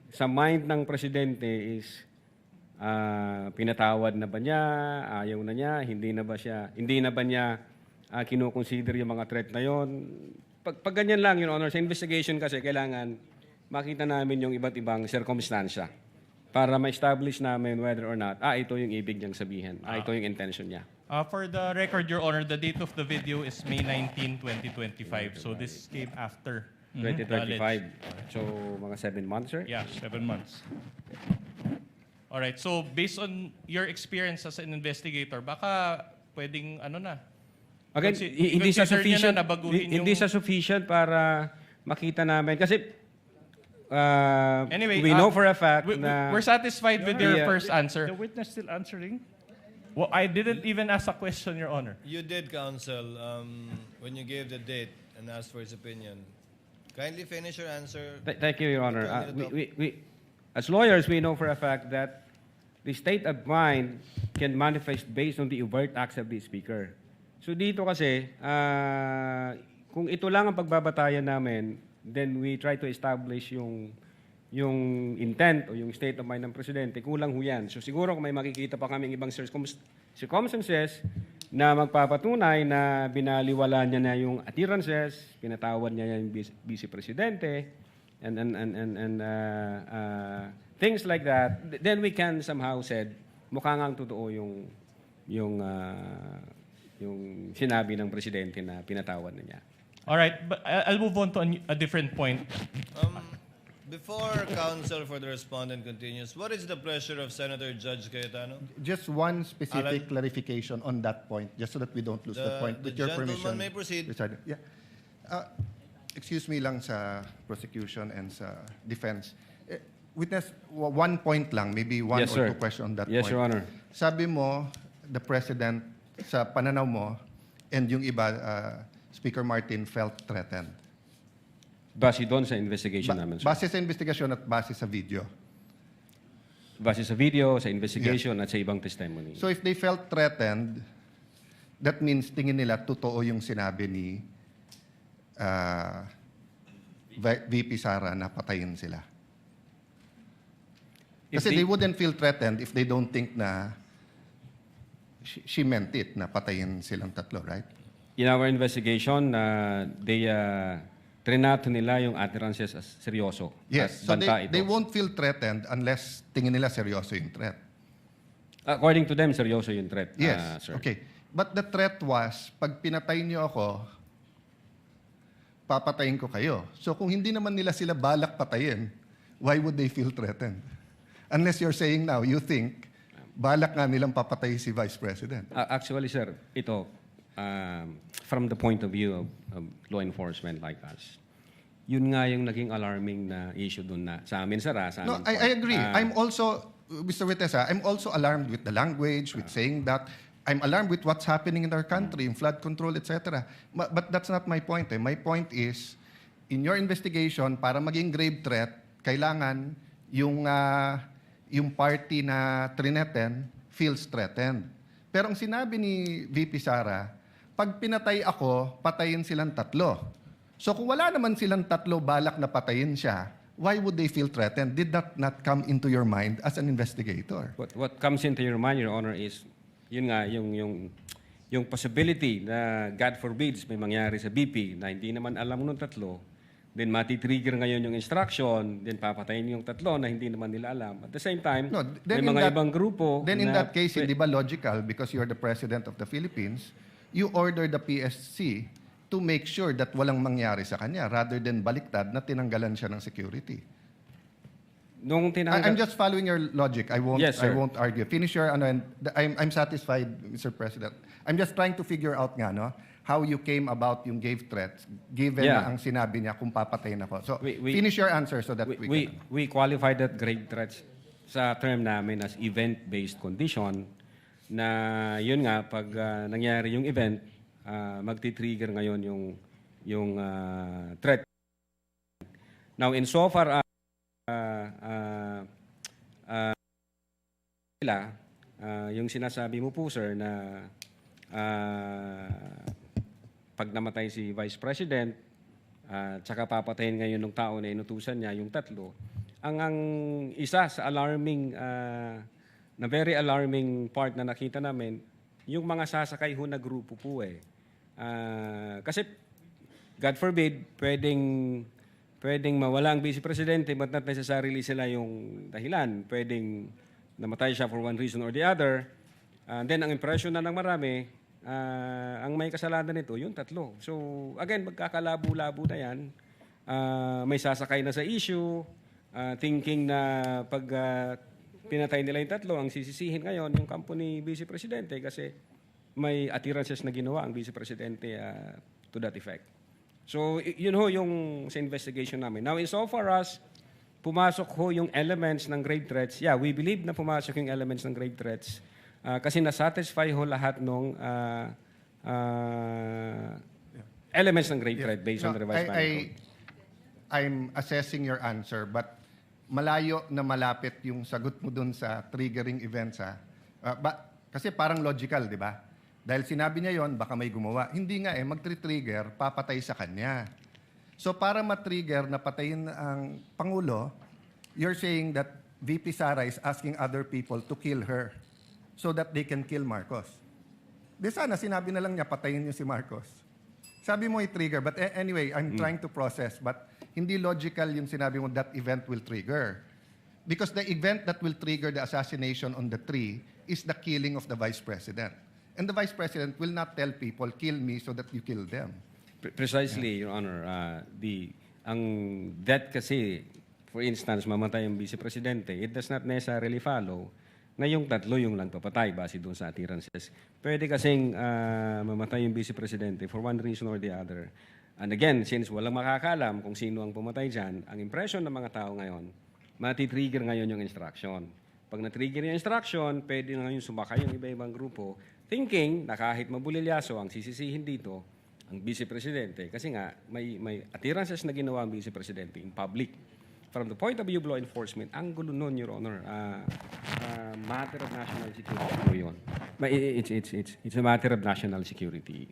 sa mind ng Presidente is pinatawad na ba niya, ayaw na niya, hindi na ba niya kinoconsider yung mga threat na yon. Pag ganyan lang, Your Honor, sa investigation kasi kailangan makita namin yung iba't ibang circumstansya para ma-establish namin whether or not, ito yung ibig niyang sabihin, ito yung intention niya. For the record, Your Honor, the date of the video is May 19, 2025. So this came after. 2025. So, mga 7 months, sir? Yeah. 7 months. All right. So based on your experience as an investigator, baka pwedeng ano na. Again, hindi sa consider niyo sufficient, na baguhin hindi yung- sa sufficient para makita namin. Kasi, Anyway, we know for a fact na... we're satisfied with your Yeah. first answer. The witness still answering? Well, I didn't even ask a question, Your Honor. You did, counsel, when you gave the date and asked for his opinion. Kindly finish your answer. Thank you, Your Honor. Ikaw, We, as lawyers, we know for a fact that the state of mind can manifest based on the overt acts of the speaker. So dito kasi, kung ito lang ang pagbabatayan namin, then we try to establish yung intent o yung state of mind ng Presidente, kulang ho yan. So siguro kung may makikita pa kaming ibang circumstances na magpapatunay na binaliwala niya na yung utterances, pinatawad niya yung Vice Presidente, and things like that, then we can somehow said, mukha ngang totoo yung sinabi ng Presidente na pinatawad na niya. All right, but I'll move on to a different point. Before counsel for the respondent continues, what is the pleasure of Senator Judge Cayetano? Just one Alan? specific clarification on that point, just so that we don't lose the point. The With your gentleman permission, may proceed. President. Yeah. Excuse me lang sa prosecution and sa defense. Witness, one point lang, maybe one Yes, or sir. two questions on that Yes, point. Your Honor. Sabi mo, the President, sa pananaw mo, and yung iba, Speaker Martin felt threatened. Base doon sa investigation namin, sir. Base sa investigasyon at base sa video. Base sa video, sa investigation, at sa ibang testimony. So if they felt threatened, that means tingin nila totoo yung sinabi ni VP Sara na patayin sila. If Kasi they wouldn't feel threatened if they don't think na she meant it na patayin silang tatlo, right? In our investigation, they trinato nila yung utterances as seryoso. Yes, At so banta they ito. won't feel threatened unless tingin nila seryoso yung threat. According to them, seryoso yung threat, Yes, sir. okay. But the threat was, pag pinatay niyo ako, papatayin ko kayo. So kung hindi naman nila sila balak patayin, why would they feel threatened? Unless you're saying now, you think, balak nga nilang papatay si Vice President. Actually, sir, ito, from the point of view of law enforcement like us, yun nga yung naging alarming na issue dun na sa amin, sir. Sa No, amin I agree. Ah, I'm also, Mr. Vitessa, I'm also alarmed with the language, with saying that. I'm alarmed with what's happening in our country, in flood control, etc. But that's not my point. My point is, in your investigation, para maging grave threat, kailangan yung party na trineten feels threatened. Pero ang sinabi ni VP Sara, pag pinatay ako, patayin silang tatlo. So kung wala naman silang tatlo balak na patayin siya, why would they feel threatened? Did that not come into your mind as an investigator? what comes into your mind, Your Honor, is yun nga, yung possibility na God forbids may mangyari sa BP na hindi naman alam nung tatlo, then matitrigger ngayon yung instruction, then papatayin yung tatlo na hindi naman nila alam. At the same time, No, may then in mga that- ibang grupo Then in na that case, hindi ba logical, because you're the President of the Philippines, you order the PSC to make sure that walang mangyari sa kanya rather than baliktad na tinanggalan siya ng security. nung I'm just following your logic. I won't Yes, sir. I won't argue. Finish your ano, and I'm satisfied, Mr. President. I'm just trying to figure out nga no how you came about yung gave threats given Yeah. na ang sinabi niya kung papatayin ako. So We- finish your answer so that we qualify that grave threats sa term namin as event-based condition na yun nga, pag nangyari yung event, magti-trigger ngayon yung threat. Now, insofar as yung sinasabi mo po, sir, na pag namatay si Vice President, tsaka papatayin ngayon ng tao na inutusan niya, yung tatlo, ang isa sa alarming, na very alarming part na nakita namin, yung mga sasakay ho na grupo po eh. Kasi, God forbid, pwedeng mawala ang Vice Presidente but not necessarily sila yung dahilan. Pwedeng namatay siya for one reason or the other. Then, ang impression na ng marami, ang may kasalanan nito, yung tatlo. So, again, magkakalabo-labo na yan. May sasakay na sa issue, thinking na pag pinatay nila yung tatlo, ang sisisihin ngayon yung kampo ni Vice Presidente kasi may attirances na ginawa ang Vice Presidente to that effect. So, yun ho yung sa investigation namin. Now, insofar as pumasok ho yung elements ng grave threats, yeah, we believe na pumasok yung elements ng grave threats kasi nasatisfy ho lahat ng elements ng grave threat based on the revised penal code. I'm assessing your answer, but malayo na malapit yung sagot mo dun sa triggering events. Kasi parang logical, di ba? Dahil sinabi niya yon, baka may gumawa. Hindi nga mag-trigger, papatay sa kanya. So para matrigger na patayin ang Pangulo, you're saying that VP Sara is asking other people to kill her so that they can kill Marcos. Di sana, sinabi na lang niya, patayin niyo si Marcos. Sabi mo i-trigger, but anyway, I'm trying to process, but hindi logical yung sinabi mo that event will trigger. Because the event that will trigger the assassination on the tree is the killing of the Vice President. And the Vice President will not tell people, kill me so that you kill them. Precisely, Your Honor. Ang death kasi, for instance, mamatay ang Vice Presidente, it does not necessarily follow na yung tatlo yung lang papatay base doon sa attirances. Pwede kasing mamatay yung Vice Presidente for one reason or the other. And again, since walang makakaalam kung sino ang pumatay dyan, ang impression ng mga tao ngayon, matitrigger ngayon yung instruction. Pag na-trigger yung instruction, pwede na ngayon sumakay yung iba-ibang grupo, thinking na kahit mabulilyaso ang sisisihin dito, ang Vice Presidente. Kasi nga, may attirances na ginawa ang Vice Presidente in public. From the point of view of law enforcement, ang gulo nun, Your Honor, matter of national security po yun. It's a matter of national security,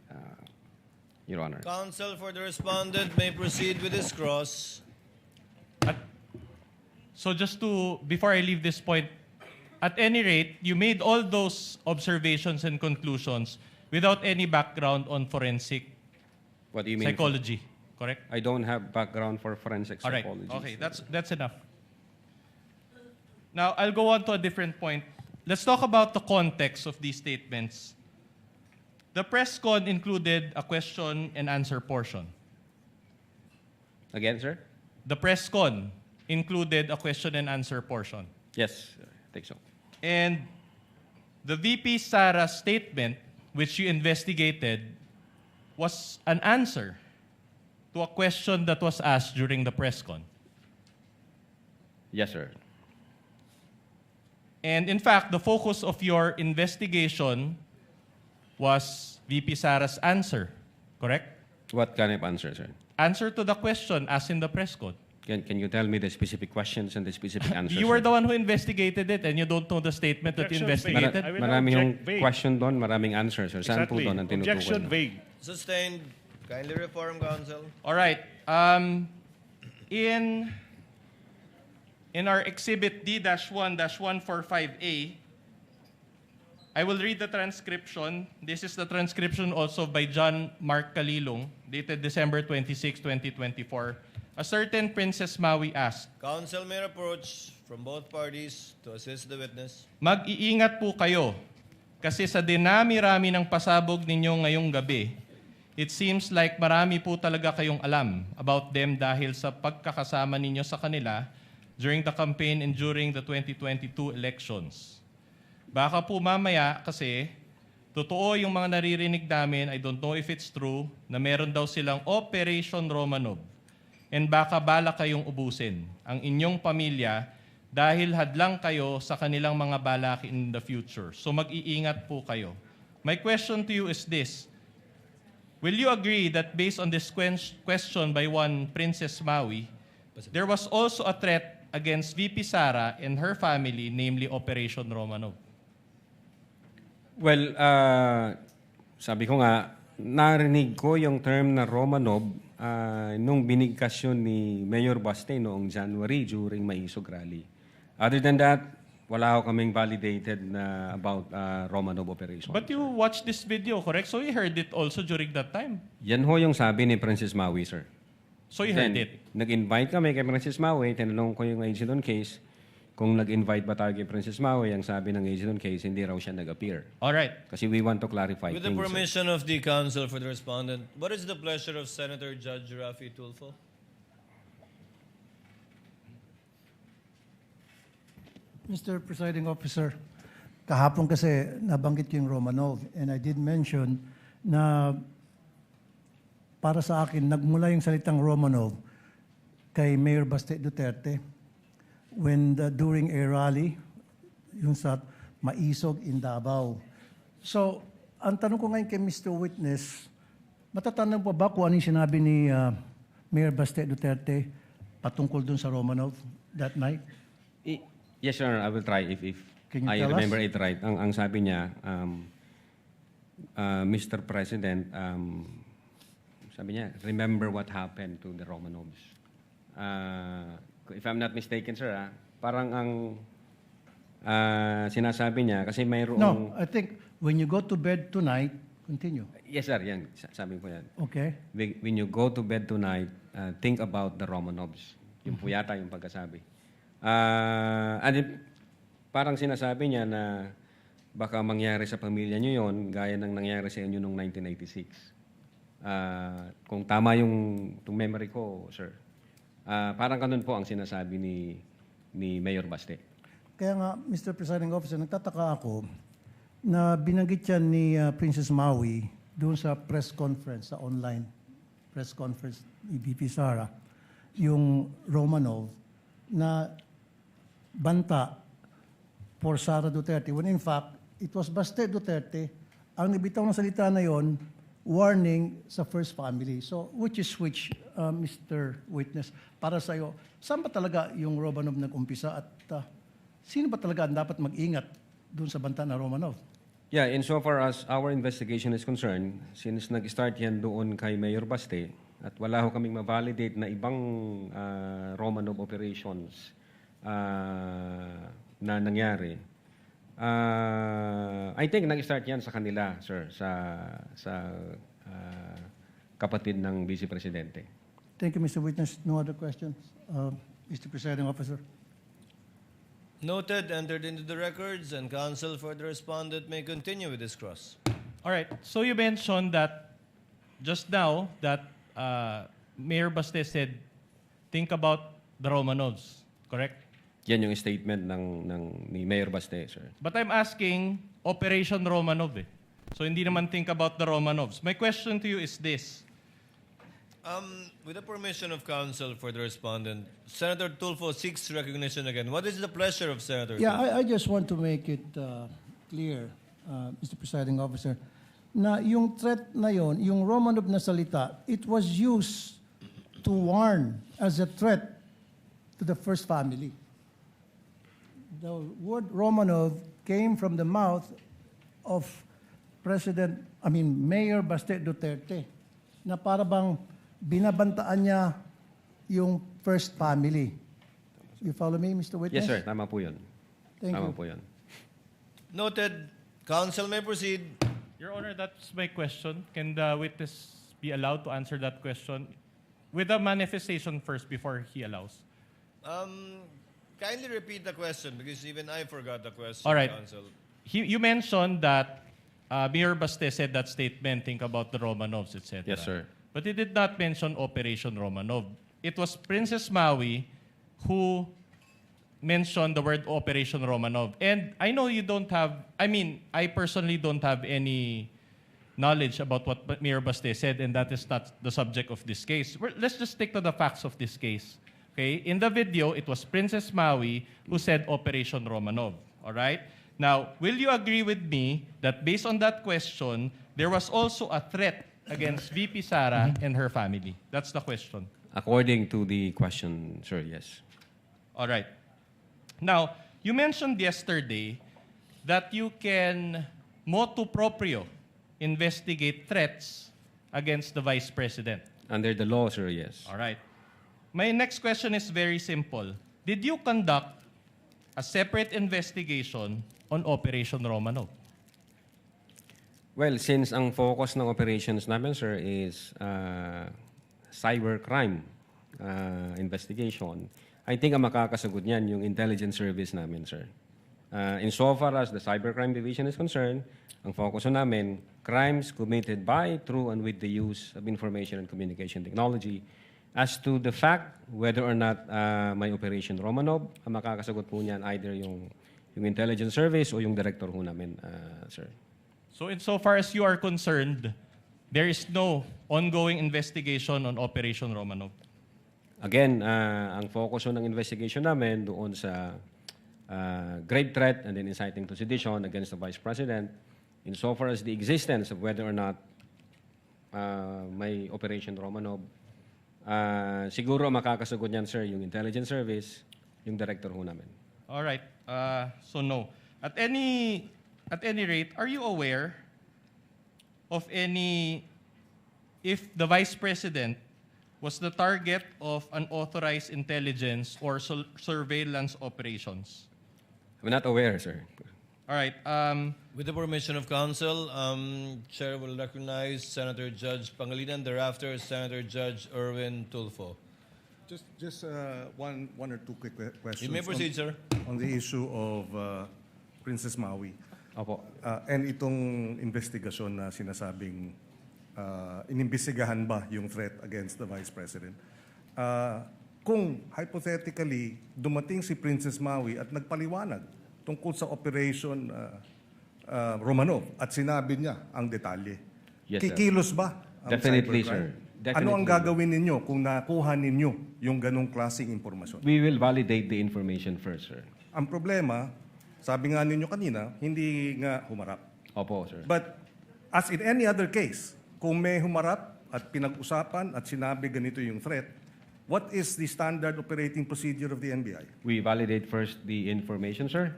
Your Honor. Counsel for the respondent may proceed with his cross. So just to, before I leave this point, at any rate, you made all those observations and conclusions without any background on forensic What do you mean? psychology, correct? I don't have background for forensic All right. psychology. Okay, that's enough. Now, I'll go on to a different point. Let's talk about the context of these statements. The press con included a question and answer portion. Again, sir? The press con included a question and answer portion. Yes, I think so. And the VP Sara statement, which you investigated, was an answer to a question that was asked during the press con. Yes, sir. And in fact, the focus of your investigation was VP Sara's answer, correct? What kind of answer, sir? Answer to the question asked in the press con. Can you tell me the specific questions and the specific answers? You were sir? the one who investigated it and you don't know the statement that you Objection, investigated. I will Marami yung object vague. question doon, maraming answers, sir. Saan po Exactly. doon ang tinutukoy? Objection na? vague. Sustained. Kindly reform, counsel. All right. In our exhibit D-1-145A, I will read the transcription. This is the transcription also by John Mark Kalilong, dated December 26, 2024. A certain Princess Maui asked, Counsel may approach from both parties to assist the witness. mag-iingat po kayo kasi sa dinami-rami ng pasabog ninyo ngayong gabi, it seems like marami po talaga kayong alam about them dahil sa pagkakasama ninyo sa kanila during the campaign and during the 2022 elections. Baka po mamaya kasi totoo yung mga naririnig namin, I don't know if it's true, na meron daw silang Operation Romanov. And baka bala kayong ubusin ang inyong pamilya dahil hadlang kayo sa kanilang mga balak in the future. So mag-iingat po kayo. My question to you is this. Will you agree that based on this question by one Princess Maui, there was also a threat against VP Sara and her family, namely Operation Romanov? Well, sabi ko nga, narinig ko yung term na Romanov nung binigkas yun ni Mayor Baste noong January during Maisog Rally. Other than that, wala ako kaming validated na about Romanov operation. But you watched this video, correct? So you heard it also during that time. Yan ho yung sabi ni Princess Maui, sir. So you heard Then, it. Nag-invite kami kay Princess Maui, tinanong ko yung agent on case, kung nag-invite ba tayo kay Princess Maui, ang sabi ng agent on case, hindi raw siya nag-appear. All right. Kasi we want to clarify With the things. sir. permission of the counsel for the respondent, what is the pleasure of Senator Judge Rafi Tulfo? Mr. Presiding Officer, kahapon kasi nabanggit yung Romanov and I did mention na para sa akin, nagmula yung salitang Romanov kay Mayor Baste Duterte when during a rally, yung sa Maisog in Davao. So, ang tanong ko ngayon kay Mr. Witness, matatanong pa ba kung ano yung sinabi ni Mayor Baste Duterte patungkol dun sa Romanov that night? Yes, sir. I will try if Can you I tell us? remember it right. Ang sabi niya, Mr. President, sabi niya, remember what happened to the Romanovs. If I'm not mistaken, sir, parang ang sinasabi niya, kasi mayroong... No, I think when you go to bed tonight, continue. Yes, sir. Yan. Sabi ko yan. Okay? When you go to bed tonight, think about the Romanovs. Yung po yata yung pagkasabi. Parang sinasabi niya na baka mangyari sa pamilya niyo yon gaya ng nangyari sa inyo noong 1996. Kung tama yung memory ko, sir. Parang ganun po ang sinasabi ni Mayor Baste. Kaya nga, Mr. Presiding Officer, nagtataka ako na binanggit yan ni Princess Maui doon sa press conference, sa online press conference ni VP Sara, yung Romanov na banta for Sara Duterte when in fact, it was Baste Duterte ang nabitaw ng salita na yon warning sa first family. So, which, Mr. Witness, para sa'yo, saan ba talaga yung Romanov nag-umpisa at sino ba talaga ang dapat mag-ingat doon sa banta na Romanov? Yeah, insofar as our investigation is concerned, since nag-start yan doon kay Mayor Baste, at wala ho kaming ma-validate na ibang Romanov operations na nangyari, I think nag-start yan sa kanila, sir, sa kapatid ng Vice Presidente. Thank you, Mr. Witness. No other questions? Mr. Presiding Officer. Noted, entered into the records, and counsel for the respondent may continue with this cross. All right. So you mentioned that just now that Mayor Baste said, think about the Romanovs, correct? Yan yung statement ni Mayor Baste, sir. But I'm asking Operation Romanov eh. So hindi naman think about the Romanovs. My question to you is this. With the permission of counsel for the respondent, Senator Tulfo seeks recognition again. What is the pleasure of Senator Yeah, Tulfo? I just want to make it clear, Mr. Presiding Officer, na yung threat na yon, yung Romanov na salita, it was used to warn as a threat to the first family. The word Romanov came from the mouth of Mayor Baste Duterte, na para bang binabantaan niya yung first family. You follow me, Mr. Witness? Yes, sir. Tama po yun. Thank Tama you. po yun. Noted. Counsel may proceed. Your Honor, that's my question. Can the witness be allowed to answer that question with a manifestation first before he allows? Kindly repeat the question because even I forgot the question, All right. counsel. You mentioned that Mayor Baste said that statement, think about the Romanovs, etc. Yes, sir. But he did not mention Operation Romanov. It was Princess Maui who mentioned the word Operation Romanov. And I know you don't have, I personally don't have any knowledge about what Mayor Baste said, and that is not the subject of this case. Let's just stick to the facts of this case. Okay? In the video, it was Princess Maui who said Operation Romanov. All right? Now, will you agree with me that based on that question, there was also a threat against VP Sara and her family? That's the question. According to the question, sir, yes. All right. Now, you mentioned yesterday that you can motu proprio investigate threats against the Vice President. Under the law, sir, yes. All right. My next question is very simple. Did you conduct a separate investigation on Operation Romanov? Well, since ang focus ng operations namin, sir, is cybercrime investigation, I think ang makakasagot niyan yung intelligence service namin, sir. Insofar as the cybercrime division is concerned, ang focus namin, crimes committed by, through, and with the use of information and communication technology. As to the fact whether or not may Operation Romanov, ang makakasagot po niyan either yung intelligence service o yung director ho namin, sir. So insofar as you are concerned, there is no ongoing investigation on Operation Romanov. Again, ang focus ng investigation namin doon sa grave threat and then inciting to sedition against the Vice President, insofar as the existence of whether or not may Operation Romanov, siguro makakasagot niyan, sir, yung intelligence service, yung director ho namin. All right. So no. At any rate, are you aware of if the Vice President was the target of unauthorized intelligence or surveillance operations? I'm not aware, sir. All right. With the permission of counsel, Chair will recognize Senator Judge Pangilinan, thereafter Senator Judge Erwin Tulfo. Just one or two quick questions. You may proceed, sir. On the issue of Princess Maui. Opo. And itong investigasyon na sinasabing inimbestigahan ba yung threat against the Vice President. Kung hypothetically dumating si Princess Maui at nagpaliwanag tungkol sa Operation Romanov at sinabi niya ang detalye, Yes, sir. kikilos ba ang Definitely, cybercrime? sir. Definitely. Ano ang gagawin ninyo kung nakuha ninyo yung ganong klaseng impormasyon? We will validate the information first, sir. Ang problema, sabi nga ninyo kanina, hindi nga humarap. Opo, sir. But as in any other case, kung may humarap at pinag-usapan at sinabi ganito yung threat, what is the standard operating procedure of the NBI? We validate first the information, sir.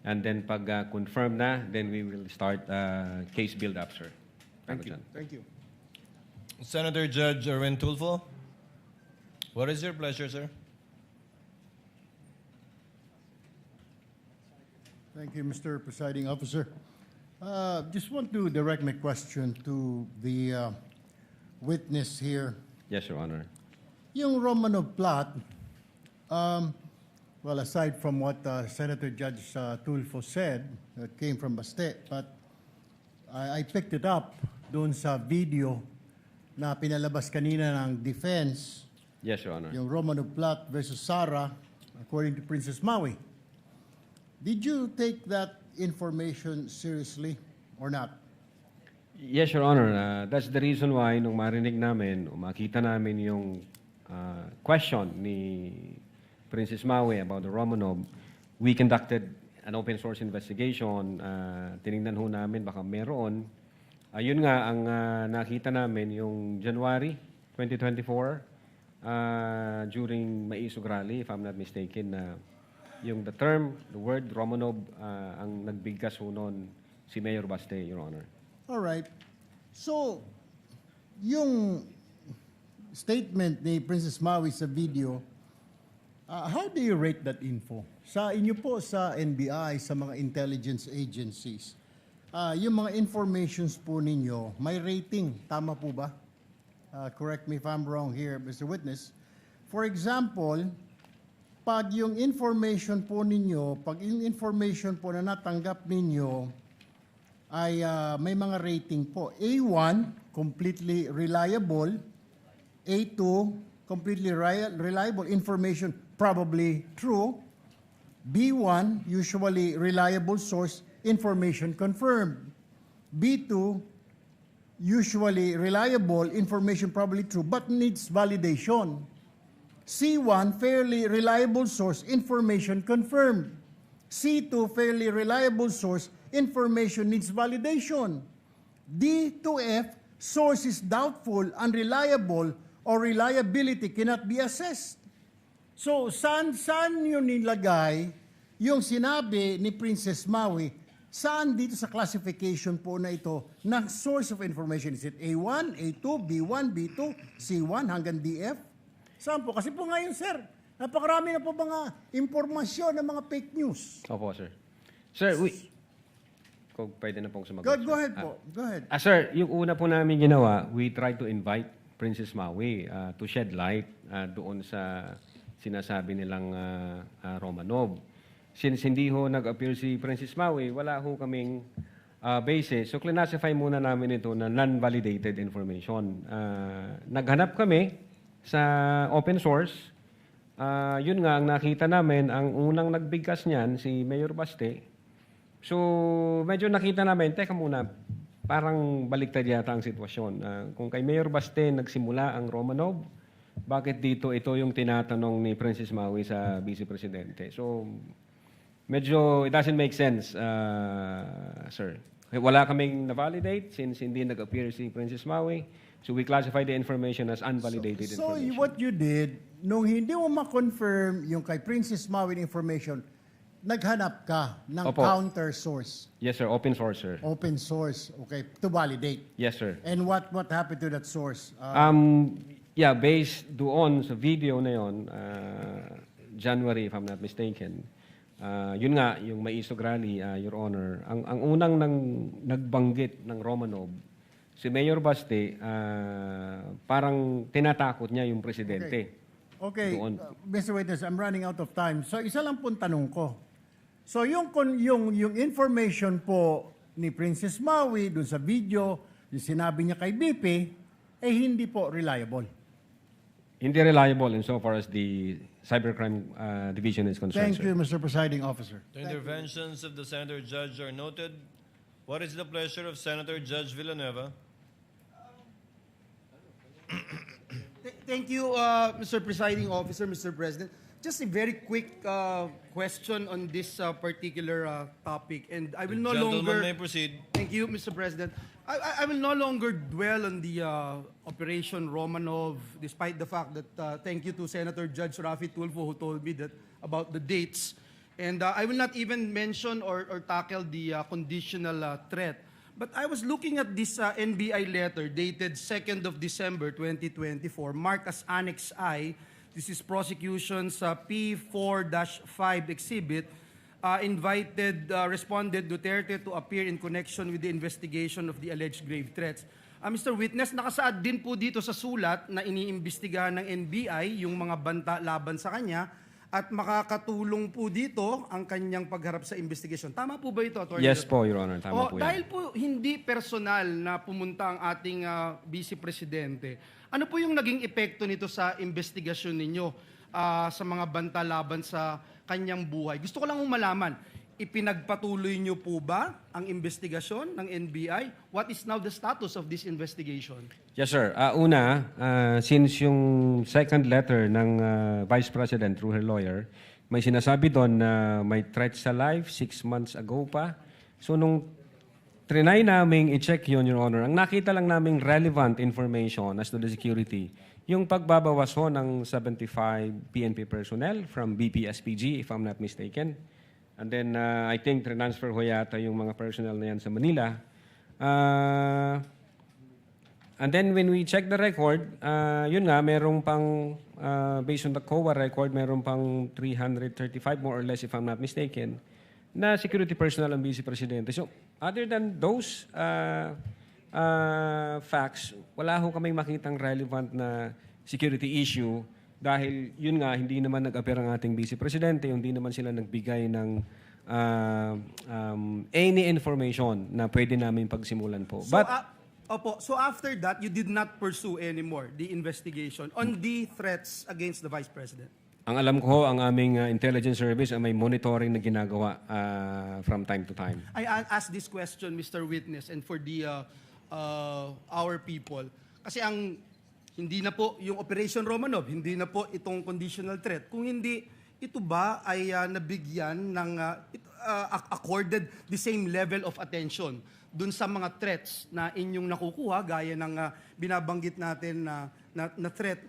And then pag confirm na, then we will start case build-up, sir. Thank you. Thank you. Senator Judge Erwin Tulfo, what is your pleasure, sir? Thank you, Mr. Presiding Officer. Just want to direct my question to the witness here. Yes, Your Honor. Yung Romanov plot, well, aside from what Senator Judge Tulfo said, that came from Baste, but I picked it up doon sa video na pinalabas kanina ng defense, Yes, Your Honor. yung Romanov plot versus Sara, according to Princess Maui. Did you take that information seriously or not? Yes, Your Honor. That's the reason why nung marinig namin o makita namin yung question ni Princess Maui about the Romanov, we conducted an open source investigation. Tiningnan ho namin baka meron. Yun nga, ang nakita namin yung January 2024 during Maisog Rally, if I'm not mistaken, na yung the word Romanov, ang nagbigkas ho noon si Mayor Baste, Your Honor. All right. So, yung statement ni Princess Maui sa video, how do you rate that info? Sa inyo po sa NBI, sa mga intelligence agencies, yung mga informations po ninyo, may rating. Tama po ba? Correct me if I'm wrong here, Mr. Witness. For example, pag yung information po ninyo, pag yung information po na natanggap ninyo ay may mga rating po. A1, completely reliable. A2, completely reliable information, probably true. B1, usually reliable source, information confirmed. B2, usually reliable information, probably true, but needs validation. C1, fairly reliable source, information confirmed. C2, fairly reliable source, information needs validation. D to F, source is doubtful, unreliable, or reliability cannot be assessed. So, saan yun nilagay yung sinabi ni Princess Maui? Saan dito sa classification po na ito ng source of information? Is it A1, A2, B1, B2, C1 hanggang DF? Saan po? Kasi po ngayon, sir, napakarami na po mga impormasyon ng mga fake news. Opo, sir. Sir, kung pwede na pong sumagot. Go ahead po. Go ahead. Sir, yung una po namin ginawa, we tried to invite Princess Maui to shed light doon sa sinasabi nilang Romanov. Since hindi ho nag-appear si Princess Maui, wala ho kaming basis. So, classify muna namin ito na non-validated information. Naghanap kami sa open source. Yun nga, ang nakita namin, ang unang nagbigkas niyan, si Mayor Baste. So, medyo nakita namin, teka muna, parang baliktad yata ang sitwasyon. Kung kay Mayor Baste nagsimula ang Romanov, bakit dito ito yung tinatanong ni Princess Maui sa Vice Presidente? So, medyo it doesn't make sense, sir. Wala kaming na-validate since hindi nag-appear si Princess Maui. So we classify the information as unvalidated So information. what you did, nung hindi mo ma-confirm yung kay Princess Maui information, naghanap ka ng Opo. counter source, Yes, sir. Open source, sir. open source, okay, to validate. Yes, sir. And what happened to that source? Yeah, based doon sa video na yon, January, if I'm not mistaken, yun nga, yung Maisog Rally, Your Honor, ang unang nagbanggit ng Romanov, si Mayor Baste, parang tinatakot niya yung presidente. Okay, Doon. Mr. Witness, I'm running out of time. So isa lang pong tanong ko. So yung information po ni Princess Maui dun sa video, yung sinabi niya kay BP, eh hindi po reliable. Hindi reliable insofar as the Cybercrime Division is concerned, Thank you, Mr. Presiding Officer. The interventions of the Senator Judge are noted. What is the pleasure of Senator Judge Villanueva? Thank you, Mr. Presiding Officer, Mr. President. Just a very quick question on this particular topic, and I will no Gentleman longer. may proceed. Thank you, Mr. President. I will no longer dwell on the Operation Romanov, despite the fact that thank you to Senator Judge Rafi Tulfo who told me that about the dates, and I will not even mention or tackle the conditional threat. But I was looking at this NBI letter dated 2nd of December 2024, marked as Annex I. This is prosecution's P4-5 exhibit. responded Duterte to appear in connection with the investigation of the alleged grave threats. Mr. Witness, nakasaad din po dito sa sulat na iniimbestigahan ng NBI yung mga banta laban sa kanya at makakatulong po dito ang kanyang pagharap sa investigation. Tama po ba ito, Atty. Yes po, Your Honor. Tama po yan. Dahil po hindi personal na pumunta ang ating Vice Presidente, ano po yung naging epekto nito sa investigasyon ninyo sa mga banta laban sa kanyang buhay? Gusto ko lang malaman, ipinagpatuloy niyo po ba ang investigasyon ng NBI? What is now the status of this investigation? Yes, sir. Since yung second letter ng Vice President through her lawyer, may sinasabi doon na may threat sa life 6 months ago pa. So nung trinay naming i-check yun, Your Honor, ang nakita lang naming relevant information as to the security, yung pagbabawas ho ng 75 PNP personnel from BPSPG, if I'm not mistaken. And then, I think, transfer ho yata yung mga personnel na yan sa Manila. And then, when we check the record, yun nga, merong pang, based on the COA record, merong pang 335, more or less, if I'm not mistaken, na security personnel ang Vice Presidente. So, other than those facts, wala ho kaming makitang relevant na security issue. Dahil yun nga, hindi naman nag-appear ang ating Vice Presidente, hindi naman sila nagbigay ng any information na pwede namin pagsimulan po. So after that, you did not pursue anymore the investigation on the threats against the Vice President? Ang alam ko, ang aming intelligence service ay may monitoring na ginagawa from time to time. I ask this question, Mr. Witness, and for the our people. Kasi hindi na po yung Operation Romanov, hindi na po itong conditional threat. Kung hindi, ito ba ay nabigyan ng, accorded the same level of attention dun sa mga threats na inyong nakukuha, gaya ng binabanggit natin na threat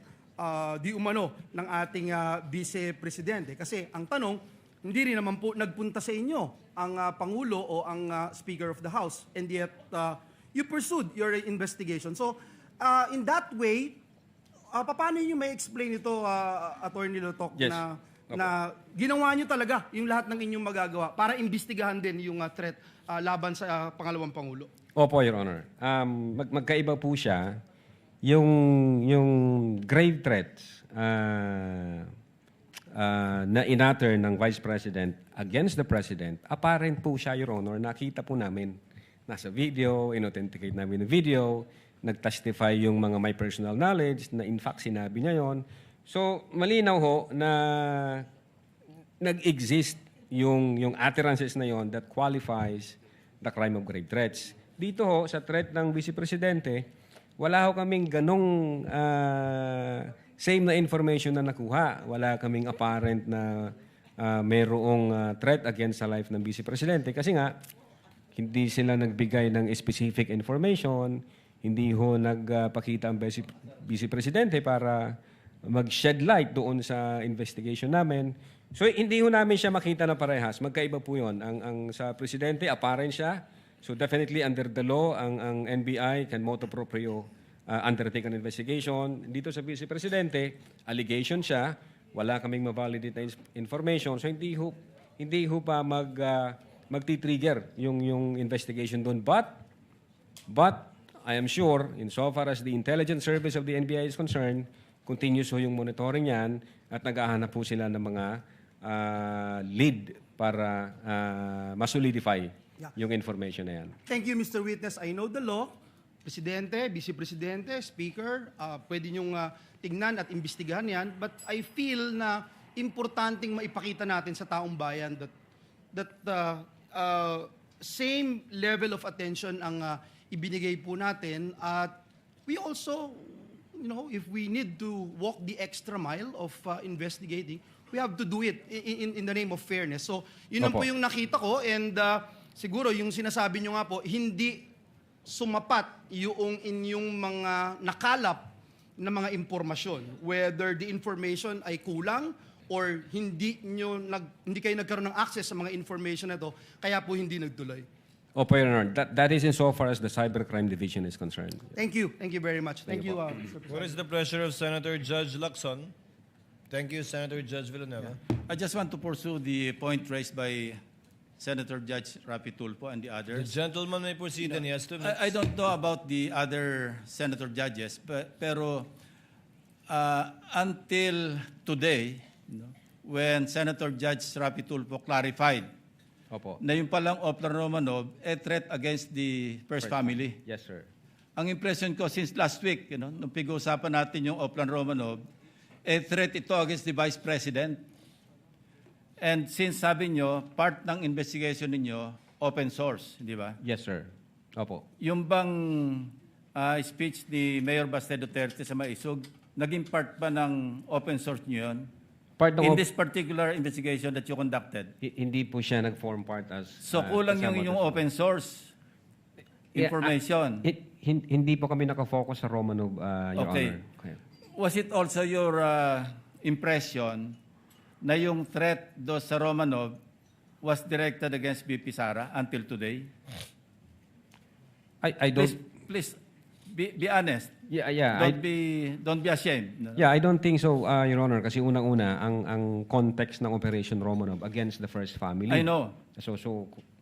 di umano ng ating Vice Presidente. Kasi ang tanong, hindi rin naman po nagpunta sa inyo ang Pangulo o ang Speaker of the House, and yet you pursued your investigation. So, in that way, paano nyo may explain ito, Attorney Lotok, Yes. na ginawa nyo talaga yung lahat ng inyong magagawa para imbestigahan din yung threat laban sa pangalawang Pangulo? Opo, Your Honor. Magkaiba po siya. Yung grave threats na inatter ng Vice President against the President, apparent po siya, Your Honor. Nakita po namin. Nasa video, inauthenticate namin yung video, nag-testify yung mga may personal knowledge na in fact sinabi niya yon. So, malinaw ho na nag-exist yung utterances na yon that qualifies the crime of grave threats. Dito ho, sa threat ng Vice Presidente, wala ho kaming ganong same na information na nakuha. Wala kaming apparent na mayroong threat against the life ng Vice Presidente. Kasi nga, hindi sila nagbigay ng specific information, hindi ho nagpakita ang Vice Presidente para mag-shed light doon sa investigation namin. So, hindi ho namin siya makita na parehas. Magkaiba po yun. Ang sa Presidente, apparent siya. So, definitely under the law, ang NBI can motu proprio undertake an investigation. Dito sa Vice Presidente, allegation siya. Wala kaming ma-validate na information. So, hindi ho pa magti-trigger yung investigation doon. But I am sure, insofar as the intelligence service of the NBI is concerned, continuous ho yung monitoring yan at nag-ahanap po sila ng mga lead para masolidify yung information na yan. Thank you, Mr. Witness. I know the law. Presidente, Vice Presidente, Speaker, pwede niyong tingnan at imbestigahan yan. But I feel na importanteng maipakita natin sa taong bayan that same level of attention ang ibinigay po natin, at we also, if we need to walk the extra mile of investigating, we have to do it in the name of fairness. So, yun lang po yung nakita ko, and siguro yung sinasabi nyo nga po, hindi sumapat yung inyong mga nakalap na mga impormasyon, whether the information ay kulang or hindi kayo nagkaroon ng access sa mga information na ito, kaya po hindi nagtuloy. Opo, Your Honor. That is insofar as the Cybercrime Division is concerned. Thank you. Thank you very much. Thank you, Mr. What President. is the pleasure of Senator Judge Lacson? Thank you, Senator Judge Villanueva. I just want to pursue the point raised by Senator Judge Rapi Tulfo and the The others. gentleman may proceed and he has 2 minutes. I don't know about the other senator judges, pero until today, when Senator Judge Rapi Tulfo clarified Opo. na yung palang Oplan Romanov, a threat against the first family. Yes, sir. Ang impression ko since last week, nung pag-uusapan natin yung Oplan Romanov, a threat ito against the Vice President. And since sabi nyo, part ng investigation ninyo, open source, di ba? Yes, sir. Opo. Yung bang speech ni Mayor Baste Duterte sa Maisog, naging part ba ng open source nyo yun? Part ng In this particular investigation that you conducted? Hindi po siya nag-form part as... So kulang yung inyong open source information. Hindi po kami nakafocus sa Romanov, Your Okay. Honor. Okay. Was it also your impression na yung threat do sa Romanov was directed against BP Sara until today? I don't... Please be honest. Yeah. Don't be ashamed. No? Yeah, I don't think so, Your Honor, kasi unang-una, ang context ng Operation Romanov against the first family. I know. So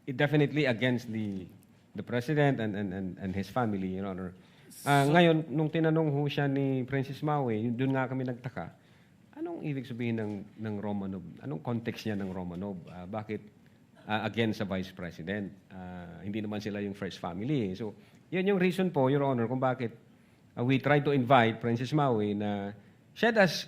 it definitely against the President and his family, Your Honor. Ngayon, nung tinanong ho siya ni Princess Maui, doon nga kami nagtaka, anong ibig sabihin ng Romanov? Anong context niya ng Romanov? Bakit against sa Vice President? Hindi naman sila yung first family. So, yun yung reason po, Your Honor, kung bakit we try to invite Princess Maui na shed us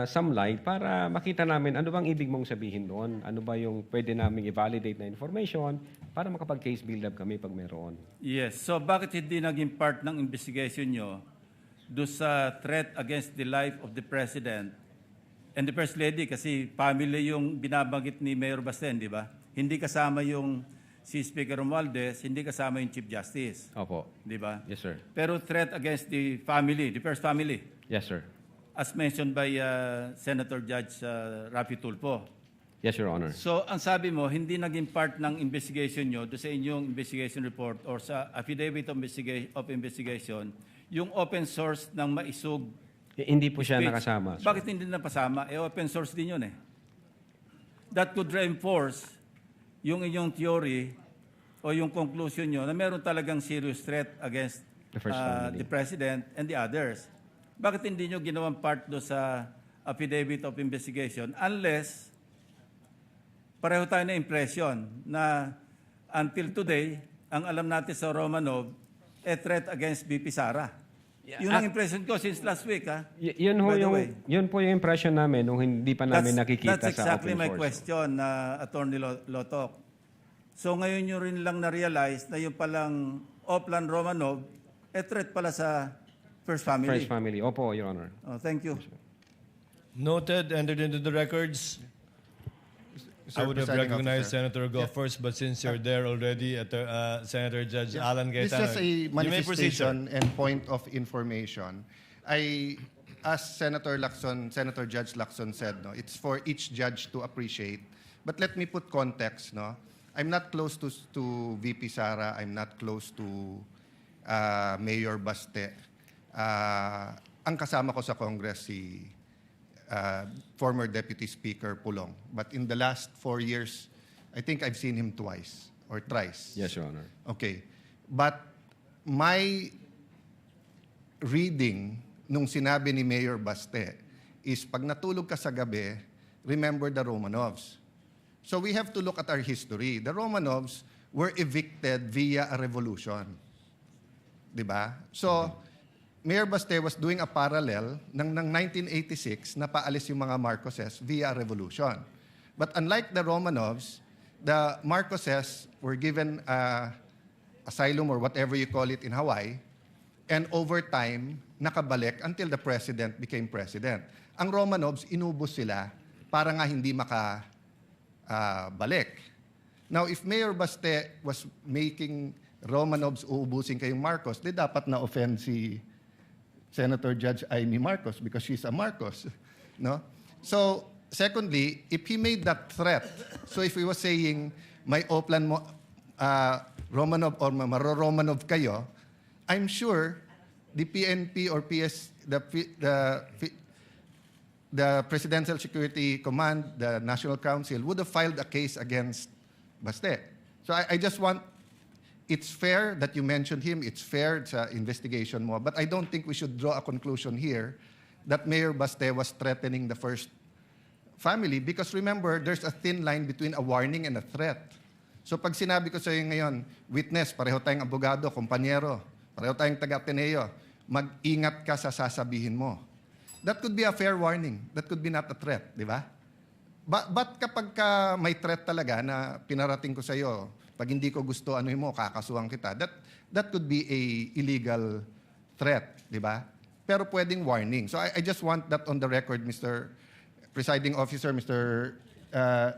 some light para makita namin ano bang ibig mong sabihin doon. Ano ba yung pwede namin i-validate na information para makapag-case build-up kami pag meron. Yes. So bakit hindi naging part ng investigation nyo do sa threat against the life of the President and the First Lady? Kasi family yung binabanggit ni Mayor Basten, di ba? Hindi kasama yung si Speaker Romualdez, hindi kasama yung Chief Justice. Opo. Di ba? Yes, sir. Pero threat against the family, the first family, Yes, sir. as mentioned by Senator Judge Rapi Tulfo. Yes, Your Honor. So, ang sabi mo, hindi naging part ng investigation nyo do sa inyong investigation report or sa affidavit of investigation, yung open source ng Maisog Hindi po siya speech. nakasama. sir. Bakit hindi napasama? Open source din yun eh. That could reinforce yung inyong theory o yung conclusion nyo na meron talagang serious threat against The first family. the President and the others. Bakit hindi nyo ginawang part do sa affidavit of investigation unless pareho tayo na impression na until today, ang alam natin sa Romanov, a threat against BP Sara. Yun ang impression ko since last week. Yun ho By the yung, way. yun po yung impression namin nung hindi pa namin nakikita That's sa exactly open my source. question, Attorney Lotok. So ngayon nyo rin lang na-realize na yung palang Oplan Romanov, a threat pala sa First Family. First family. Opo, Your Honor. Oh, thank you. Noted, entered into the records. I would have Presiding recognized Officer. Senator Go first, but since you're there already, Senator Judge Alan This is Cayetano, just a you may proceed, sir. manifestation and point of information. As Senator Judge Lacson said, no, it's for each judge to appreciate. But let me put context, no. I'm not close to VP Sara. I'm not close to Mayor Baste. Ang kasama ko sa Congress si former Deputy Speaker Pulong. But in the last 4 years, I think I've seen him twice or thrice. Yes, Your Honor. Okay. But my reading nung sinabi ni Mayor Baste is pag natulog ka sa gabi, remember the Romanovs. So we have to look at our history. The Romanovs were evicted via a revolution. Diba? So, Mayor Baste was doing a parallel ng 1986 na paalis yung mga Marcoses via revolution. But unlike the Romanovs, the Marcoses were given asylum or whatever you call it in Hawaii, and over time, nakabalik until the president became president. Ang Romanovs, inubos sila para nga hindi makabalik. Now, if Mayor Baste was making Romanovs uubusin kayong Marcos, di dapat na-offend si Senator Judge Amy Marcos because she's a Marcos. No? So, secondly, if he made that threat, so if he was saying, may Oplan mo, Romanov or maro-Romanov kayo, I'm sure the PNP or the Presidential Security Command, the National Council, would have filed a case against Baste. So I just want, it's fair that you mentioned him, it's fair sa investigation mo, but I don't think we should draw a conclusion here that Mayor Baste was threatening the first family because remember, there's a thin line between a warning and a threat. So pag sinabi ko sa iyo ngayon, witness, pareho tayong abogado, kumpanyero, pareho tayong taga-Ateneo, mag-ingat ka sa sasabihin mo. That could be a fair warning. That could be not a threat, di ba? But kapag ka may threat talaga na pinarating ko sa iyo, pag hindi ko gusto ano mo, kakasuhan kita, that could be a illegal threat, di ba? Pero pwedeng warning. So I just want that on the record, Mr. Presiding Officer, Mr.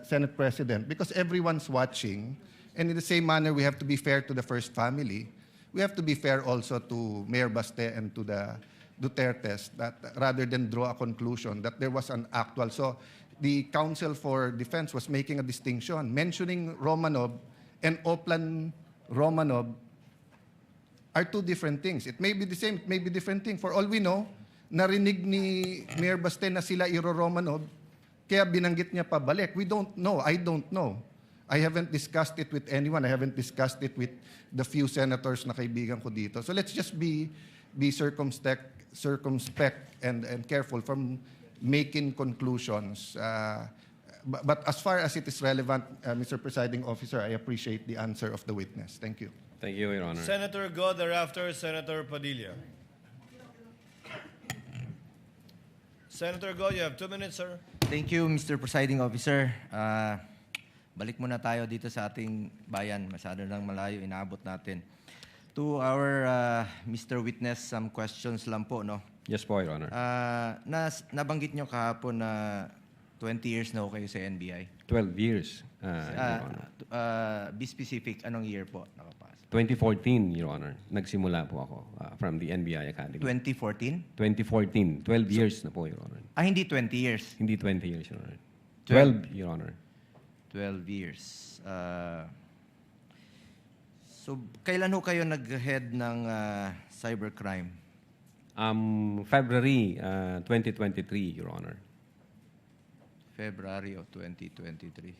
Senate President, because everyone's watching, and in the same manner, we have to be fair to the first family. We have to be fair also to Mayor Baste and to the Dutertes, that rather than draw a conclusion that there was an actual. So the Counsel for Defense was making a distinction, mentioning Romanov and Oplan Romanov are two different things. It may be the same, it may be different thing. For all we know, narinig ni Mayor Baste na sila Iro Romanov, kaya binanggit niya pabalik. We don't know. I don't know. I haven't discussed it with anyone. I haven't discussed it with the few senators na kaibigan ko dito. So let's just be circumspect and careful from making conclusions. But as far as it is relevant, Mr. Presiding Officer, I appreciate the answer of the witness. Thank you. Thank you, Your Honor. Senator Go, thereafter Senator Padilla. Senator Go, you have 2 minutes, sir. Thank you, Mr. Presiding Officer. Balik muna tayo dito sa ating bayan. Masyado nang malayo, inaabot natin. To our Mr. Witness, some questions lang po, no? Yes po, Your Honor. Nabanggit nyo kahapon na 20 years na ho kayo sa NBI. 12 years, Your Honor. Be specific, anong year po nakapasok? 2014, Your Honor. Nagsimula po ako from the NBI Academy. 2014? 2014. 12 years na po, Your Honor. Hindi 20 years. Hindi 20 years, Your Honor. 12, Your Honor. 12 years. So, kailan ho kayo nag-head ng cybercrime? February 2023, Your Honor. February of 2023.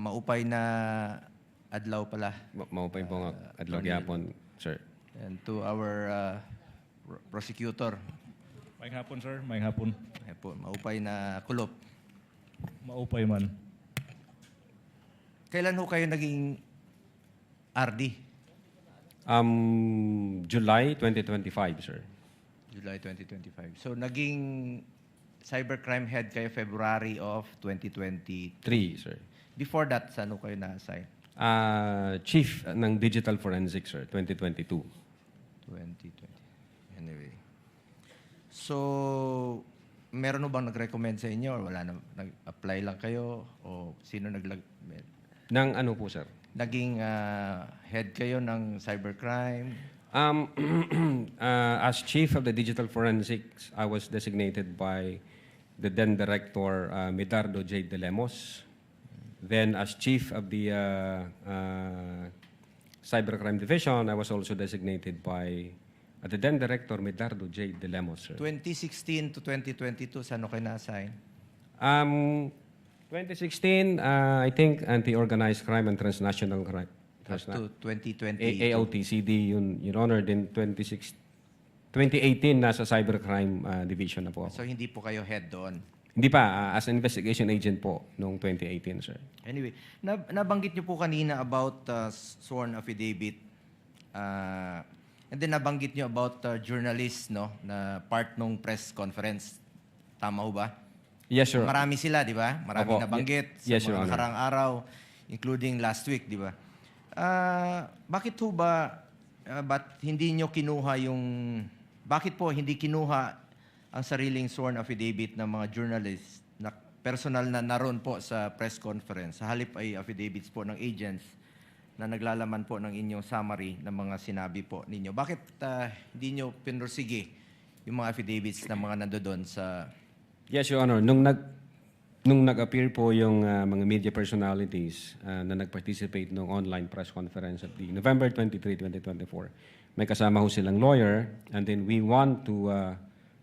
Maupay na adlaw pala. Maupay po nga adlaw gyapon, sir. And to our prosecutor. Maayong hapon, sir. Maayong hapon. Maupay na kulop. Maupay man. Kailan ho kayo naging RD? July 2025, sir. July 2025. So, naging cybercrime head kayo February of 2023. 3, sir. Before that, saan ho kayo na-assign? Chief ng Digital Forensics, sir, 2022. 2020. Anyway. So, meron ho bang nag-recommend sa inyo? Or wala na, nag-apply lang kayo? O sino Nang ano po, sir? Naging head kayo ng cybercrime? As Chief of the Digital Forensics, I was designated by the then Director Medardo J. De Lemos. Then as Chief of the Cybercrime Division, I was also designated by the then Director Medardo J. De Lemos, sir. 2016 to 2022, saan kayo na-assign? 2016, I think anti-organized crime and transnational crime. Up to 2020. AOTCD, yun, Your Honor. Then 2018, nasa Cybercrime Division na po ako. So hindi po kayo head doon? Hindi pa. As an investigation agent po noong 2018, sir. Anyway, nabanggit niyo po kanina about sworn affidavit. And then nabanggit niyo about journalists, no, na part ng press conference. Tama ho ba? Yes, sir. Marami sila, di ba? Marami nabanggit sa yes, mga nakarang araw, including last week, di ba? Bakit ho ba, ba't hindi nyo kinuha bakit po hindi kinuha ang sariling sworn affidavit ng mga journalists na personal na naroon po sa press conference? Sa halip ay affidavits po ng agents na naglalaman po ng inyong summary ng mga sinabi po ninyo. Bakit hindi nyo pinursige yung mga affidavits ng mga nandoon sa... Yes, Your Honor. Nung nag-appear po yung mga media personalities na nag-participate nung online press conference at the November 23, 2024, may kasama ho silang lawyer, and then we want to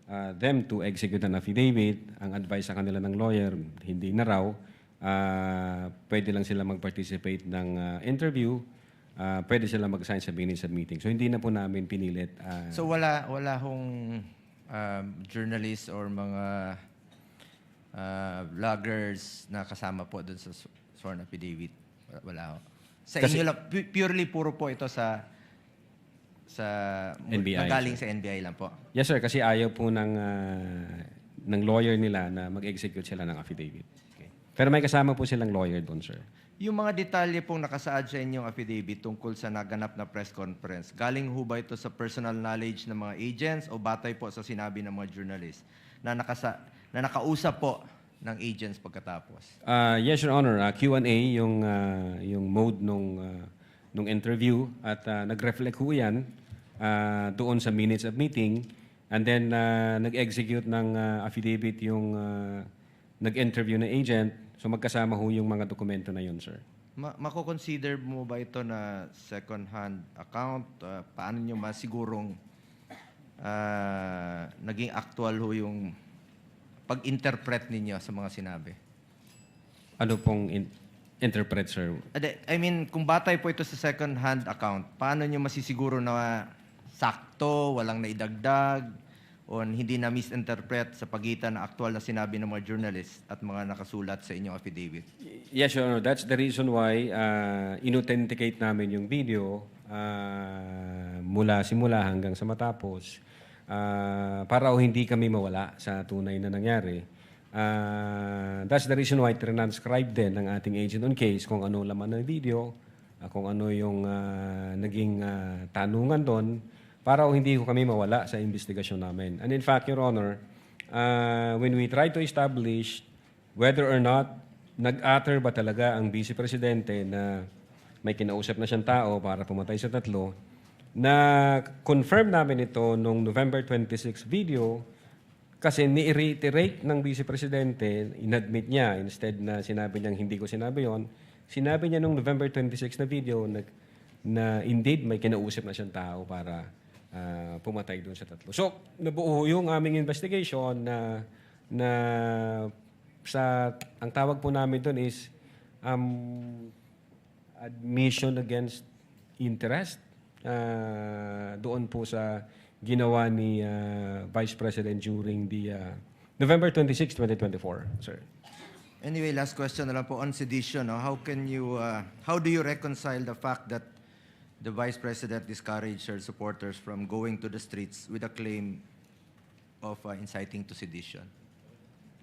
them to execute an affidavit. Ang advice sa kanila ng lawyer, hindi na raw. Pwede lang sila mag-participate ng interview. Pwede sila mag-sign sa minutes of meeting. So hindi na po namin pinilit. So wala hong journalists or mga vloggers na kasama po doon sa sworn affidavit? Wala ho. Sa Kasi- inyo lang, purely puro po ito sa NBI, nagaling sir. sa NBI lang po. Yes sir, kasi ayaw po ng lawyer nila na mag-execute sila ng affidavit. Okay. Pero may kasama po silang lawyer doon, sir. Yung mga detalye pong nakasaad sa inyong affidavit tungkol sa naganap na press conference, galing ho ba ito sa personal knowledge ng mga agents o batay po sa sinabi ng mga journalists na nakausap po ng agents pagkatapos? Yes, Your Honor. Q&A, yung mode nung interview at nag-reflect ho yan doon sa minutes of meeting and then nag-execute ng affidavit yung nag-interview na agent. So magkasama ho yung mga dokumento na yun, sir. Mako-consider mo ba ito na second-hand account? Paano nyo masigurong naging actual ho yung pag-interpret ninyo sa mga sinabi? Ano pong interpret, sir? I mean, kung batay po ito sa second-hand account, paano nyo masisiguro na sakto, walang naidagdag, o hindi na misinterpret sa pagitan ng aktual na sinabi ng mga journalists at mga nakasulat sa inyong affidavit? Yes, Your Honor. That's the reason why inauthenticate namin yung video mula simula hanggang sa matapos para hindi kami mawala sa tunay na nangyari. That's the reason why transcribe din ng ating agent on case kung ano laman ng video, kung ano yung naging tanungan doon para hindi ko kami mawala sa investigasyon namin. And in fact, Your Honor, when we try to establish whether or not nag-utter ba talaga ang Vice Presidente na may kinausap na siyang tao para pumatay sa tatlo, na confirm namin ito nung November 26 video kasi ni-reiterate ng Vice Presidente, inadmit niya, instead na sinabi niyang hindi ko sinabi yon, sinabi niya nung November 26 na video na indeed may kinausap na siyang tao para pumatay doon sa tatlo. So, nabuo yung aming investigation na ang tawag po namin doon is admission against interest doon po sa ginawa ni Vice President during the November 26, 2024, sir. Anyway, last question na lang po on sedition. No? How do you reconcile the fact that the Vice President discouraged her supporters from going to the streets with a claim of inciting to sedition?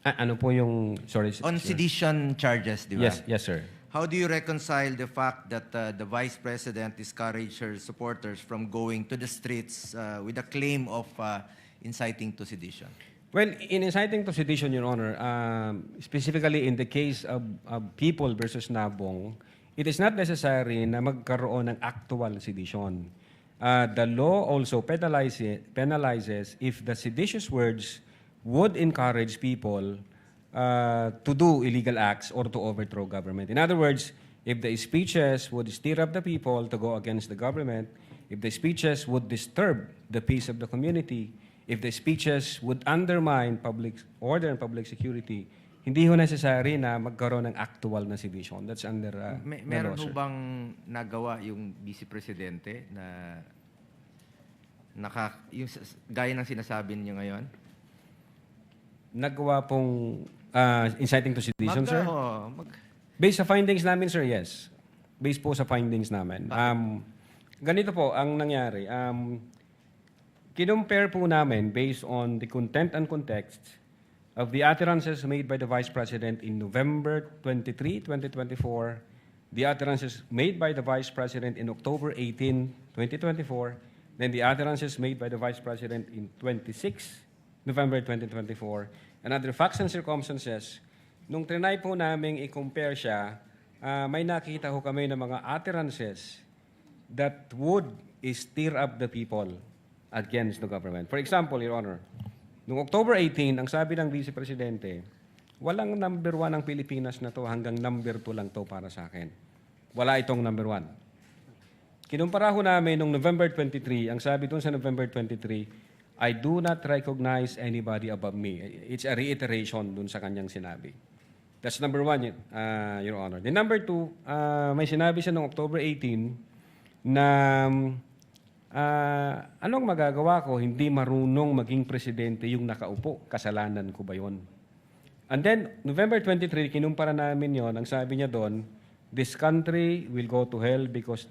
Ano po yung, sorry, On sir. sedition charges, di ba? Yes, sir. How do you reconcile the fact that the Vice President discouraged her supporters from going to the streets with a claim of inciting to sedition? Well, in inciting to sedition, Your Honor, specifically in the case of People versus Nabong, it is not necessary na magkaroon ng actual sedition. The law also penalizes if the seditious words would encourage people to do illegal acts or to overthrow government. In other words, if the speeches would stir up the people to go against the government, if the speeches would disturb the peace of the community, if the speeches would undermine public order and public security, hindi ho necessary na magkaroon ng actual na sedition. That's under the Meron law, ho sir. bang nagawa yung Vice Presidente na gaya ng sinasabi niyo ngayon? Nagawa pong inciting to sedition, sir? Based sa findings namin, sir, yes. Based po sa findings namin. Ganito po ang nangyari. Kinumpare po namin based on the content and context of the utterances made by the Vice President in November 23, 2024, the utterances made by the Vice President in October 18, 2024, then the utterances made by the Vice President in 26 November 2024, and other facts and circumstances. Nung trinay po namin i-compare siya, may nakita ho kami ng mga utterances that would stir up the people against the government. For example, Your Honor, noong October 18, ang sabi ng Vice Presidente, walang number 1 ang Pilipinas na to, hanggang number 2 lang to para sa akin. Wala itong number 1. Kinumpara ho namin noong November 23, ang sabi doon sa November 23, I do not recognize anybody above me. It's a reiteration dun sa kanyang sinabi. That's number one, Your Honor. Then number two, may sinabi siya noong October 18 na anong magagawa ko, hindi marunong maging presidente yung nakaupo. Kasalanan ko ba yun? And then, November 23, kinumpara namin yon. Ang sabi niya doon, this country will go to hell because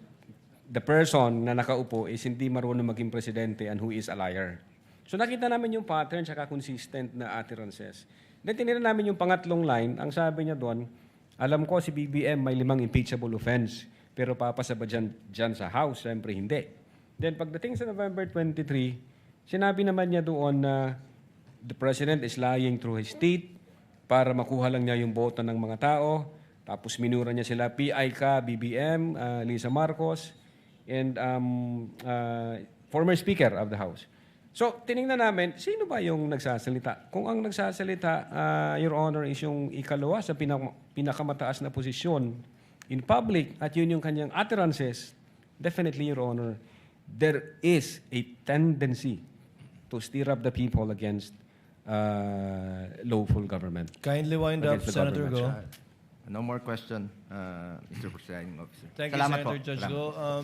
the person na nakaupo is hindi marunong maging presidente and who is a liar. So nakita namin yung pattern saka consistent na utterances. Then tinignan namin yung pangatlong line, ang sabi niya doon, alam ko si BBM may 5 impeachable offense, pero papasa ba dyan sa House? Siyempre hindi. Then pagdating sa November 23, sinabi naman niya doon na the President is lying through his teeth para makuha lang niya yung boto ng mga tao. Tapos minura niya sila, PI ka, BBM, Lisa Marcos, and former Speaker of the House. So, tinignan namin, sino ba yung nagsasalita? Kung ang nagsasalita, Your Honor, is yung ikalawa sa pinakamataas na posisyon in public at yun yung kanyang utterances, definitely, Your Honor, there is a tendency to stir up the people against lawful government. Kindly wind up, Against the Senator government. No more question, Mr. Presiding Officer. Thank you, Salamat Senator po. Judge Salamat. Go.